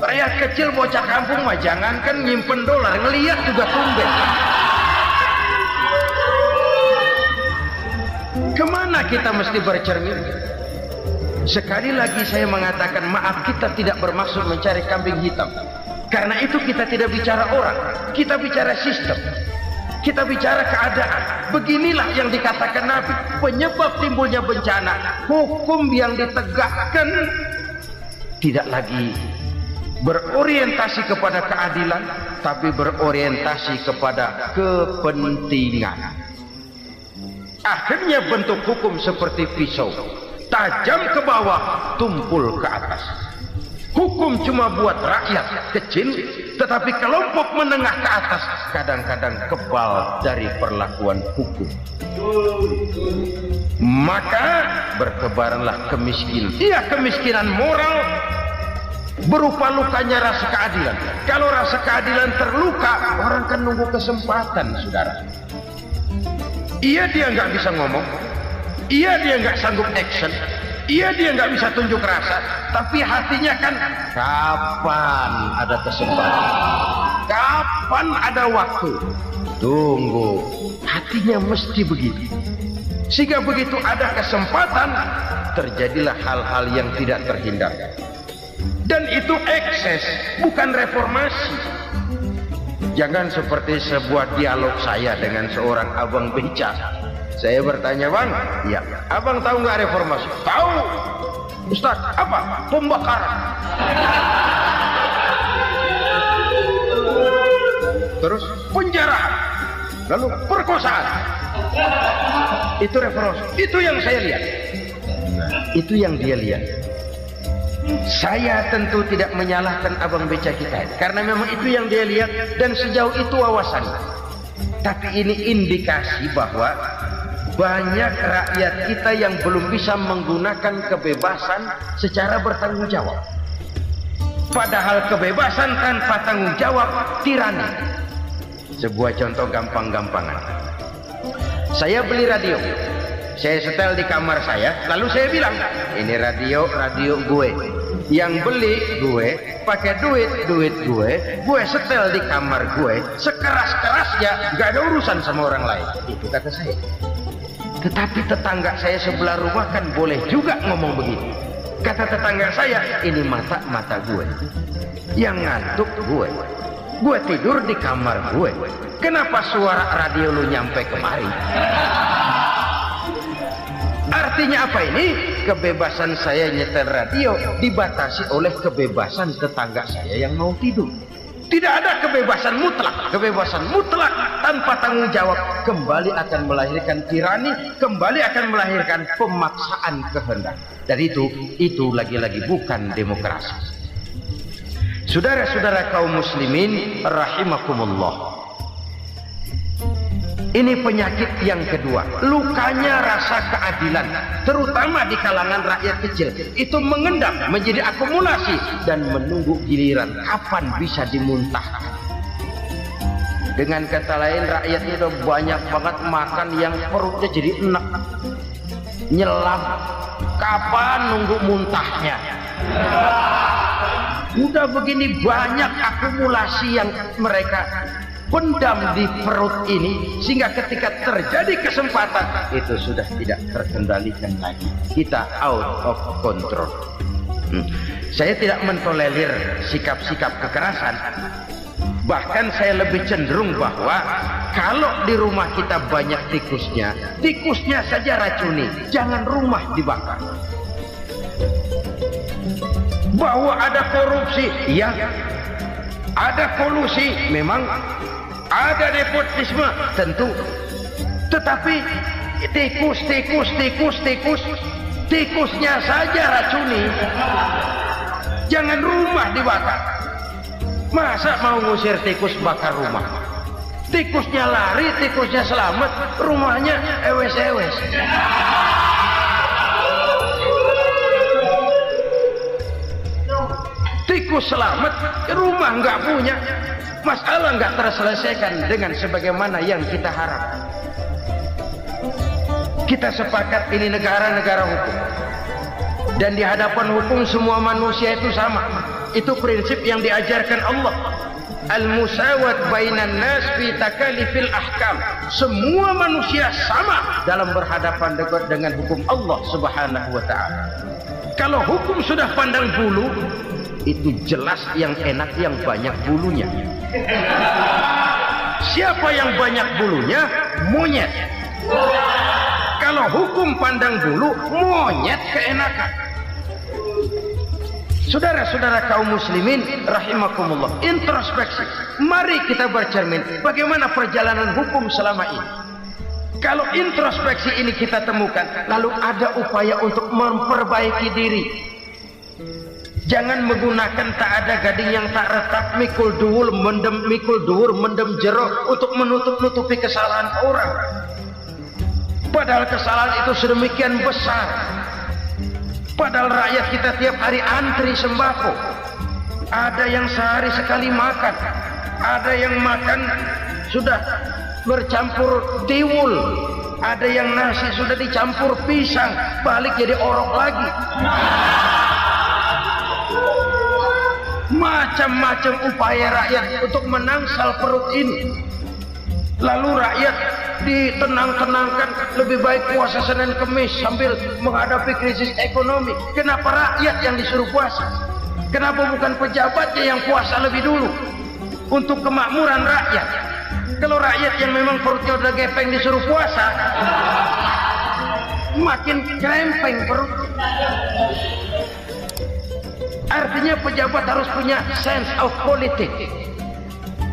Rakyat kecil bocah kampung mah jangankan nyimpen dolar, ngelihat juga tumben. Kemana kita mesti bercermin? Sekali lagi saya mengatakan maaf, kita tidak bermaksud mencari kambing hitam. Karena itu kita tidak bicara orang, kita bicara sistem, kita bicara keadaan. Beginilah yang dikatakan Nabi, penyebab timbulnya bencana, hukum yang ditegakkan tidak lagi berorientasi kepada keadilan, tapi berorientasi kepada kepentingan. Akhirnya bentuk hukum seperti pisau, tajam ke bawah, tumpul ke atas. Hukum cuma buat rakyat kecil, tetapi kelompok menengah ke atas kadang-kadang kebal dari perlakuan hukum. Maka bertebaranlah kemiskinan. Iya, kemiskinan moral berupa lukanya rasa keadilan. Kalau rasa keadilan terluka, orang kan nunggu kesempatan, saudara. Iya, dia nggak bisa ngomong. Iya, dia nggak sanggup action. Iya, dia nggak bisa tunjuk rasa, tapi hatinya kan kapan ada kesempatan, kapan ada waktu, tunggu. Hatinya mesti begitu. Sehingga begitu ada kesempatan, terjadilah hal-hal yang tidak terhindarkan. Dan itu ekses, bukan reformasi. Jangan seperti sebuah dialog saya dengan seorang abang beca. Saya bertanya, bang, ya, abang tahu nggak reformasi? Tahu. Ustaz, apa? Pembakaran. Terus penjarahan, lalu perkosaan. Itu referensi. Itu yang saya lihat. Itu yang dia lihat. Saya tentu tidak menyalahkan abang beca kita, karena memang itu yang dia lihat dan sejauh itu wawasannya. Tapi ini indikasi bahwa banyak rakyat kita yang belum bisa menggunakan kebebasan secara bertanggung jawab. Padahal kebebasan tanpa tanggung jawab tirani. Sebuah contoh gampang-gampangan. Saya beli radio, saya setel di kamar saya, lalu saya bilang, ini radio gue. Yang beli gue, pakai duit gue setel di kamar gue, sekeras-kerasnya, gak ada urusan sama orang lain. Itu kata saya. Tetapi tetangga saya sebelah rumah kan boleh juga ngomong begitu. Kata tetangga saya, ini mata gue, yang ngantuk gue tidur di kamar gue, kenapa suara radio lu nyampe kemari? Artinya apa ini? Kebebasan saya nyetel radio dibatasi oleh kebebasan tetangga saya yang mau tidur. Tidak ada kebebasan mutlak. Kebebasan mutlak tanpa tanggung jawab kembali akan melahirkan tirani, kembali akan melahirkan pemaksaan kehendak. Dan itu lagi-lagi bukan demokrasi. Saudara-saudara kaum muslimin rahimakumullah. Ini penyakit yang kedua, lukanya rasa keadilan, terutama di kalangan rakyat kecil. Itu mengendap menjadi akumulasi dan menunggu giliran kapan bisa dimuntahkan. Dengan kata lain, rakyat itu banyak banget makan yang perutnya jadi enak, nyelam. Kapan nunggu muntahnya? Udah begini banyak akumulasi yang mereka pendam di perut ini, sehingga ketika terjadi kesempatan itu sudah tidak terkendalikan lagi. Kita out of control. Saya tidak mentolerir sikap-sikap kekerasan. Bahkan saya lebih cenderung bahwa kalau di rumah kita banyak tikusnya saja racuni, jangan rumah dibakar. Bahwa ada korupsi, ya, ada kolusi, memang ada nepotisme, tentu. Tetapi tikusnya saja racuni, jangan rumah dibakar. Masa mau ngusir tikus bakar rumah? Tikusnya lari, tikusnya selamat, rumahnya ewes-ewes. Tikus selamat, rumah nggak punya, masalah nggak terselesaikan dengan sebagaimana yang kita harapkan. Kita sepakat ini negara hukum, dan di hadapan hukum semua manusia itu sama. Itu prinsip yang diajarkan Allah. Al-musawat bainan nas fi takalifil ahkam. Semua manusia sama dalam berhadapan dengan hukum Allah Subhanahu wa taala. Kalau hukum sudah pandang bulu, itu jelas yang enak yang banyak bulunya. Siapa yang banyak bulunya? Monyet. Kalau hukum pandang bulu, monyet keenakan. Saudara-saudara kaum muslimin rahimakumullah, introspeksi. Mari kita bercermin bagaimana perjalanan hukum selama ini. Kalau introspeksi ini kita temukan, lalu ada upaya untuk memperbaiki diri. Jangan menggunakan tak ada gading yang tak retak, mikul duwur mendem jero untuk menutup-nutupi kesalahan orang. Padahal kesalahan itu sedemikian besar. Padahal rakyat kita tiap hari antri sembako. Ada yang sehari sekali makan, ada yang makan sudah bercampur tiwul, ada yang nasi sudah dicampur pisang, balik jadi orok lagi. Macam-macam upaya rakyat untuk menangsal perut ini. Lalu rakyat ditenang-tenangkan, lebih baik puasa Senin Kemis sambil menghadapi krisis ekonomi. Kenapa rakyat yang disuruh puasa? Kenapa bukan pejabatnya yang puasa lebih dulu untuk kemakmuran rakyat? Kalau rakyat yang memang perutnya udah gepeng disuruh puasa, makin krempeng perut. Artinya pejabat harus punya sense of politik.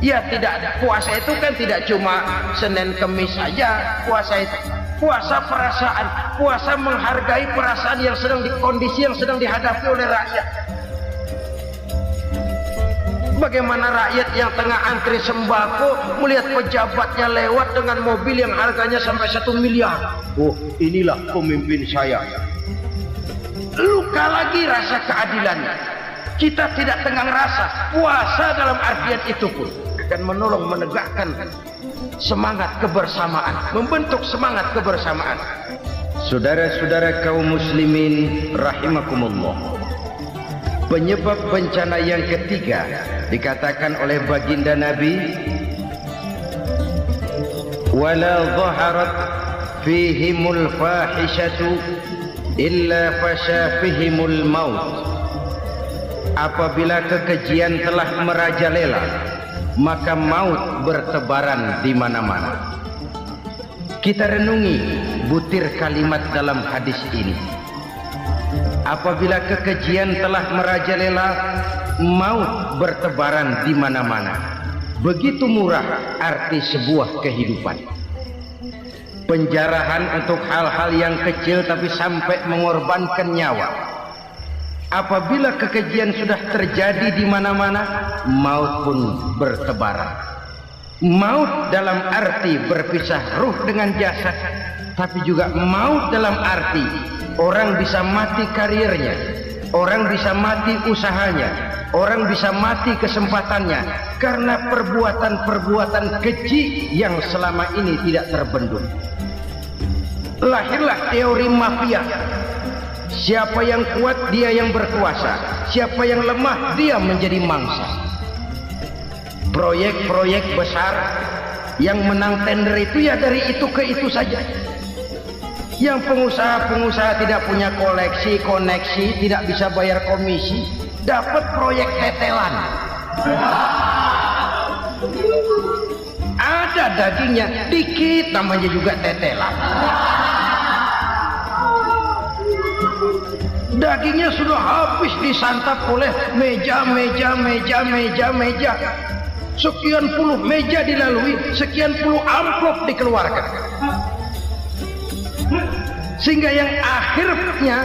Ya, tidak, puasa itu kan tidak cuma Senin Kemis saja. Puasa itu puasa perasaan, puasa menghargai perasaan yang sedang kondisi yang sedang dihadapi oleh rakyat. Bagaimana rakyat yang tengah antri sembako melihat pejabatnya lewat dengan mobil yang harganya sampai 1 miliar. Oh, inilah pemimpin saya. Luka lagi rasa keadilannya. Kita tidak tenggang rasa. Puasa dalam artian itu pun akan menolong menegakkan semangat kebersamaan, membentuk semangat kebersamaan. Saudara-saudara kaum muslimin rahimakumullah, penyebab bencana yang ketiga dikatakan oleh baginda Nabi, wala dhaharat fihimul fahishatu illa fasha fihimul maut. Apabila kekejian telah merajalela, maka maut bertebaran di mana-mana. Kita renungi butir kalimat dalam hadis ini. Apabila kekejian telah merajalela, maut bertebaran di mana-mana. Begitu murah arti sebuah kehidupan. Penjarahan untuk hal-hal yang kecil tapi sampai mengorbankan nyawa. Apabila kekejian sudah terjadi di mana-mana, maut pun bertebaran. Maut dalam arti berpisah ruh dengan jasad, tapi juga maut dalam arti orang bisa mati karirnya, orang bisa mati usahanya, orang bisa mati kesempatannya karena perbuatan-perbuatan keji yang selama ini tidak terbendung. Lahirlah teori mafia. Siapa yang kuat dia yang berkuasa, siapa yang lemah dia menjadi mangsa. Proyek-proyek besar yang menang tender itu ya dari itu ke itu saja. Yang pengusaha-pengusaha tidak punya koneksi, tidak bisa bayar komisi, dapat proyek tetelan. Ada dagingnya dikit, namanya juga tetelan. Dagingnya sudah habis disantap oleh meja. Sekian puluh meja dilalui, sekian puluh amplop dikeluarkan. Sehingga yang akhirnya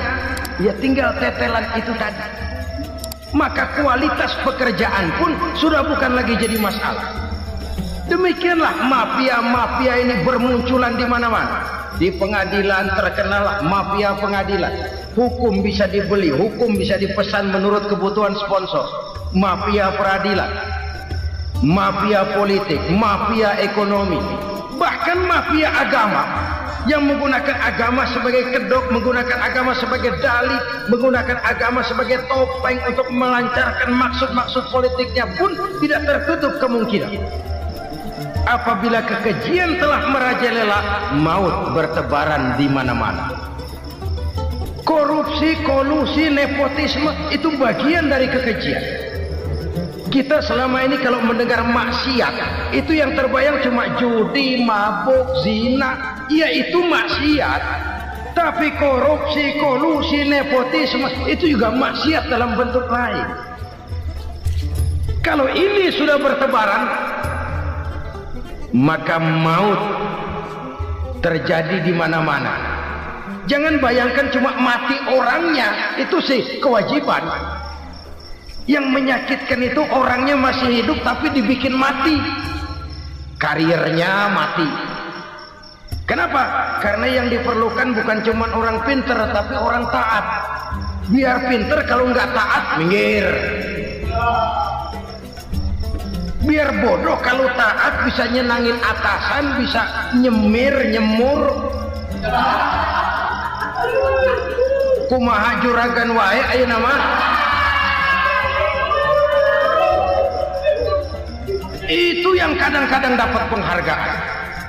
ya tinggal tetelan itu tadi. Maka kualitas pekerjaan pun sudah bukan lagi jadi masalah. Demikianlah mafia-mafia ini bermunculan di mana-mana. Di pengadilan terkenal mafia pengadilan. Hukum bisa dibeli, hukum bisa dipesan menurut kebutuhan sponsor. Mafia peradilan, mafia politik, mafia ekonomi, bahkan mafia agama yang menggunakan agama sebagai kedok, menggunakan agama sebagai dalih, menggunakan agama sebagai topeng untuk melancarkan maksud-maksud politiknya pun tidak tertutup kemungkinan. Apabila kekejian telah merajalela, maut bertebaran di mana-mana. Korupsi, kolusi, nepotisme itu bagian dari kekejian. Kita selama ini kalau mendengar maksiat, itu yang terbayang cuma judi, mabuk, zina. Ya itu maksiat. Tapi korupsi, kolusi, nepotisme itu juga maksiat dalam bentuk lain. Kalau ini sudah bertebaran, maka maut terjadi di mana-mana. Jangan bayangkan cuma mati orangnya, itu sih kewajiban. Yang menyakitkan itu orangnya masih hidup tapi dibikin mati, karirnya mati. Kenapa? Karena yang diperlukan bukan cuma orang pinter tapi orang taat. Biar pinter, kalau nggak taat minggir. Biar bodoh, kalau taat bisa nyenangin atasan, bisa nyemur. Kumaha juragan wae ayo nama. Itu yang kadang-kadang dapat penghargaan.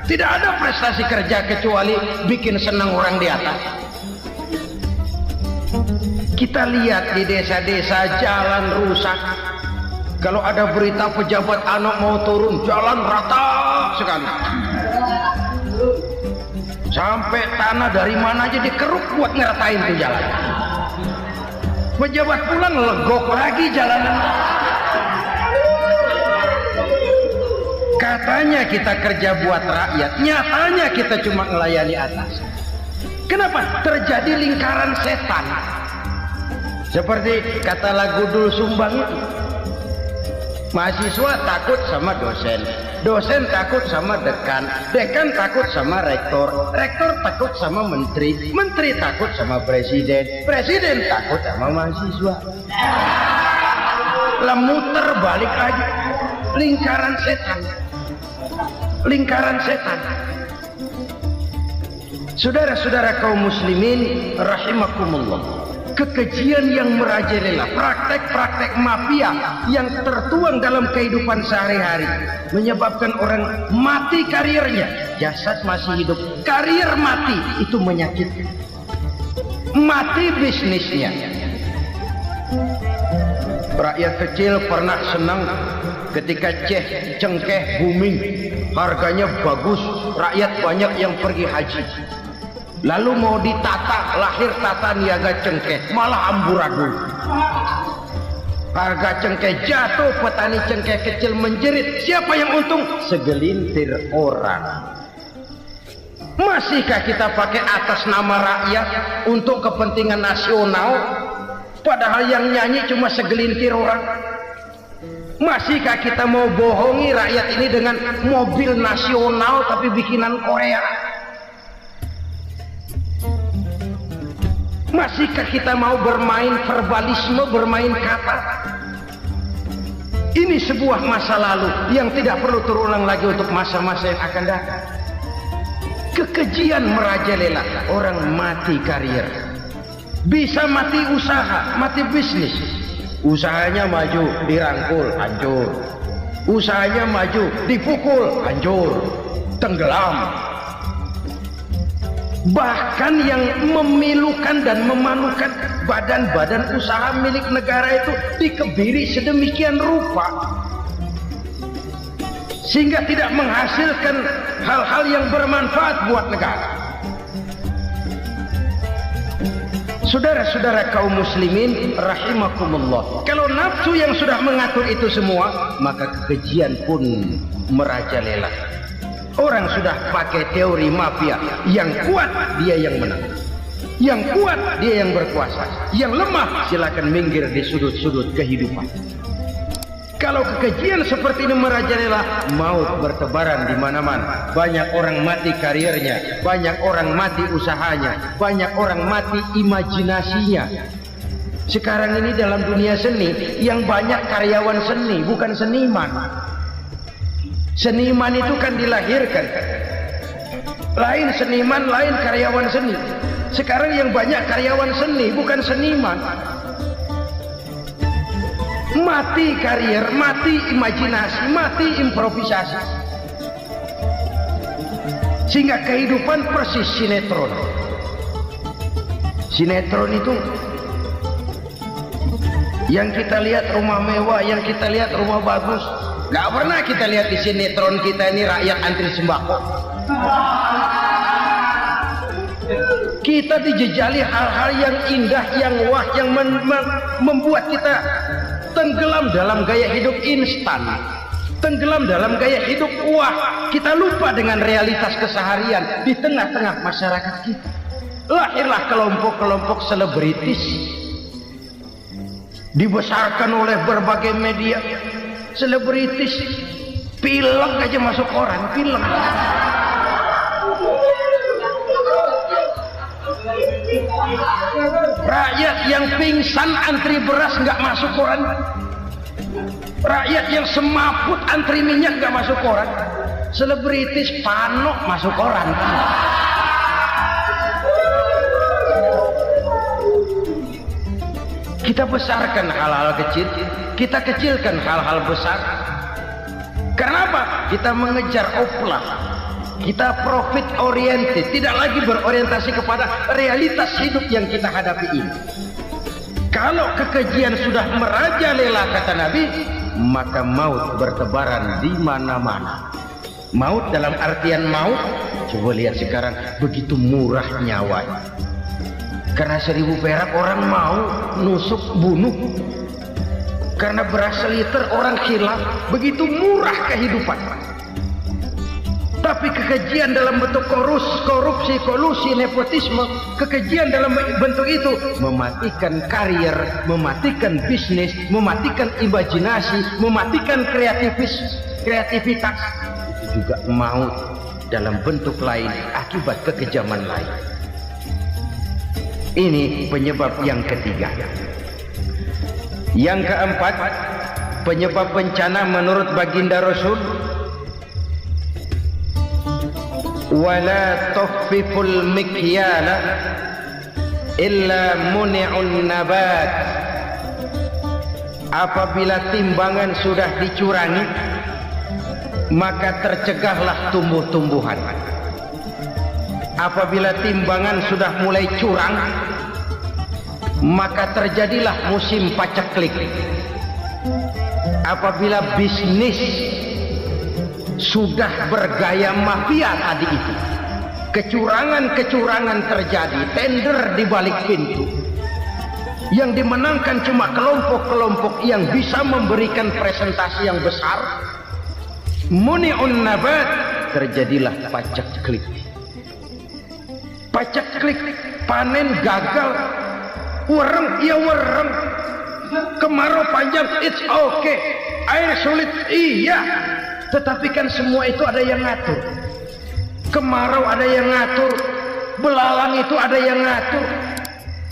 Tidak ada prestasi kerja kecuali bikin senang orang di atas. Kita lihat di desa-desa jalan rusak. Kalau ada berita pejabat anak mau turun, jalan rata sekali. Sampai tanah dari mana aja dikeruk buat ngeratain tuh jalan. Pejabat pulang legok lagi jalanan. Katanya kita kerja buat rakyat, nyatanya kita cuma melayani atas. Kenapa? Terjadi lingkaran setan. Seperti kata lagu Dul Sumbang itu, mahasiswa takut sama dosen, dosen takut sama dekan, dekan takut sama rektor, rektor takut sama menteri, menteri takut sama presiden, presiden takut sama mahasiswa. Lah muter balik lagi, lingkaran setan, lingkaran setan. Saudara-saudara kaum muslimin rahimakumullah, kekejian yang merajalela, praktek-praktek mafia yang tertuang dalam kehidupan sehari-hari menyebabkan orang mati karirnya, jasad masih hidup, karir mati, itu menyakitkan. Mati bisnisnya. Rakyat kecil pernah senang ketika cengkeh booming, harganya bagus, rakyat banyak yang pergi haji. Lalu mau ditata, lahir tata niaga cengkeh, malah amburadul. Harga cengkeh jatuh, petani cengkeh kecil menjerit. Siapa yang untung? Segelintir orang. Masihkah kita pakai atas nama rakyat untuk kepentingan nasional, padahal yang nyanyi cuma segelintir orang? Masihkah kita mau bohongi rakyat ini dengan mobil nasional tapi bikinan Korea? Masihkah kita mau bermain verbalisme, bermain kata? Ini sebuah masa lalu yang tidak perlu terulang lagi untuk masa-masa yang akan datang. Kekejian merajalela, orang mati karir, bisa mati usaha, mati bisnis. Usahanya maju, dirangkul, hancur. Usahanya maju, dipukul, hancur, tenggelam. Bahkan yang memilukan dan memalukan badan-badan usaha milik negara itu dikebiri sedemikian rupa sehingga tidak menghasilkan hal-hal yang bermanfaat buat negara. Saudara-saudara kaum muslimin rahimakumullah, kalau nafsu yang sudah mengatur itu semua, maka kekejian pun merajalela. Orang sudah pakai teori mafia, yang kuat dia yang menang, yang kuat dia yang berkuasa, yang lemah silakan minggir di sudut-sudut kehidupan. Kalau kekejian seperti ini merajalela, maut bertebaran di mana-mana. Banyak orang mati karirnya, banyak orang mati usahanya, banyak orang mati imajinasinya. Sekarang ini dalam dunia seni yang banyak karyawan seni, bukan seniman. Seniman itu kan dilahirkan, lain seniman, lain karyawan seni. Sekarang yang banyak karyawan seni, bukan seniman. Mati karir, mati imajinasi, mati improvisasi, sehingga kehidupan persis sinetron. Sinetron itu yang kita lihat rumah mewah, yang kita lihat rumah bagus. Gak pernah kita lihat di sinetron kita ini rakyat antri sembako. Kita dijejali hal-hal yang indah, yang wah, yang membuat kita tenggelam dalam gaya hidup instan, tenggelam dalam gaya hidup wah. Kita lupa dengan realitas keseharian di tengah-tengah masyarakat kita. Lahirlah kelompok-kelompok selebritis, dibesarkan oleh berbagai media. Selebritis, film aja masuk koran, film. Rakyat yang pingsan antri beras nggak masuk koran. Rakyat yang semaput antri minyak nggak masuk koran. Selebritis panok masuk koran. Kita besarkan hal-hal kecil, kita kecilkan hal-hal besar. Kenapa? Kita mengejar oplah, kita profit oriented, tidak lagi berorientasi kepada realitas hidup yang kita hadapi ini. Kalau kekejian sudah merajalela, kata Nabi, maka maut bertebaran di mana-mana. Maut dalam artian maut, coba lihat sekarang begitu murah nyawanya. Karena 1000 perak orang mau nusuk bunuh. Karena beras seliter orang khilaf. Begitu murah kehidupan. Tapi kekejian dalam bentuk korupsi, kolusi, nepotisme, kekejian dalam bentuk itu mematikan karier, mematikan bisnis, mematikan imajinasi, mematikan kreativitas. Itu juga maut dalam bentuk lain akibat kekejaman lain. Ini penyebab yang ketiga. Yang keempat, penyebab bencana menurut baginda Rasul, wala tuffiful mikyala illa muni'un nabat. Apabila timbangan sudah dicurangi, maka tercegahlah tumbuh-tumbuhan. Apabila timbangan sudah mulai curang, maka terjadilah musim paceklik. Apabila bisnis sudah bergaya mafia tadi itu, kecurangan-kecurangan terjadi, tender di balik pintu, yang dimenangkan cuma kelompok-kelompok yang bisa memberikan presentasi yang besar, muni'un nabat, terjadilah paceklik. Paceklik, panen gagal, wereng, ya wereng, kemarau panjang, it's okay, air sulit, iya. Tetapi kan semua itu ada yang ngatur. Kemarau ada yang ngatur, belalang itu ada yang ngatur,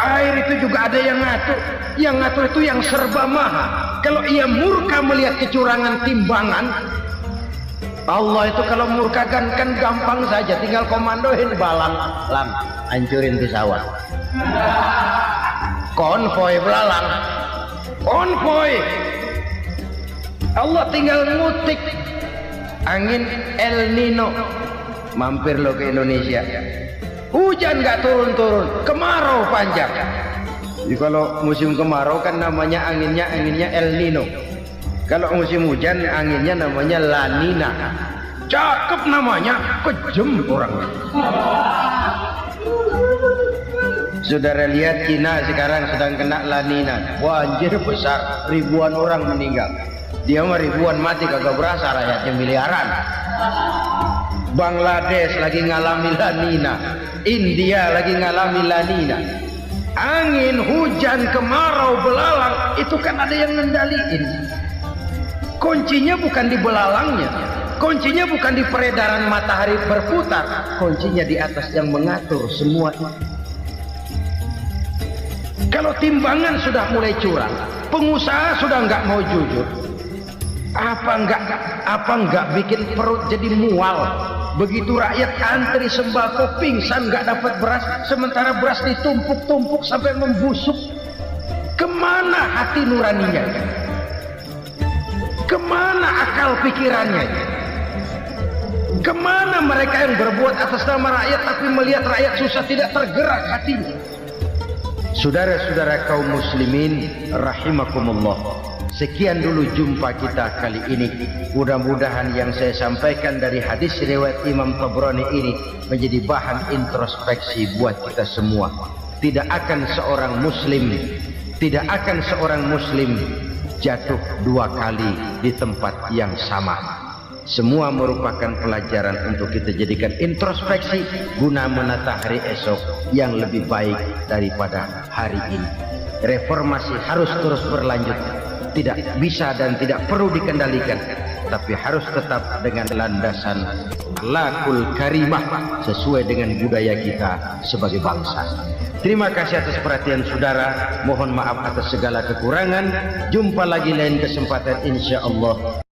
air itu juga ada yang ngatur. Yang ngatur itu yang serba maha. Kalau ia murka melihat kecurangan timbangan, Allah itu kalau murka kan gampang saja, tinggal komandoin belalang, lang, hancurin tuh sawah. Konvoy belalang, konvoy. Allah tinggal ngutik. Angin El Nino mampir lo ke Indonesia, hujan nggak turun-turun, kemarau panjang. Jadi kalau musim kemarau kan namanya anginnya El Nino. Kalau musim hujan anginnya namanya La Nina. Cakep namanya, kejem orangnya. Saudara lihat Cina sekarang sedang kena La Nina, banjir besar, ribuan orang meninggal. Dia mah ribuan mati kagak berasa, rakyatnya miliaran. Bangladesh lagi ngalami La Nina, India lagi ngalami La Nina. Angin, hujan, kemarau, belalang itu kan ada yang ngendaliin. Kuncinya bukan di belalangnya, kuncinya bukan di peredaran matahari berputar, kuncinya di atas yang mengatur semua itu. Kalau timbangan sudah mulai curang, pengusaha sudah nggak mau jujur, apa enggak bikin perut jadi mual. Begitu rakyat antri sembako pingsan nggak dapat beras, sementara beras ditumpuk-tumpuk sampai membusuk. Kemana hati nuraninya? Kemana akal pikirannya? Kemana mereka yang berbuat atas nama rakyat tapi melihat rakyat susah tidak tergerak hatinya? Saudara-saudara kaum muslimin rahimakumullah, sekian dulu jumpa kita kali ini. Mudah-mudahan yang saya sampaikan dari hadis riwayat Imam Tabrani ini menjadi bahan introspeksi buat kita semua. Tidak akan seorang muslim jatuh 2 kali di tempat yang sama. Semua merupakan pelajaran untuk kita jadikan introspeksi guna menata hari esok yang lebih baik daripada hari ini. Reformasi harus terus berlanjut, tidak bisa dan tidak perlu dikendalikan, tapi harus tetap dengan landasan akhlakul karimah sesuai dengan budaya kita sebagai bangsa. Terima kasih atas perhatian saudara, mohon maaf atas segala kekurangan. Jumpa lagi lain kesempatan insyaallah.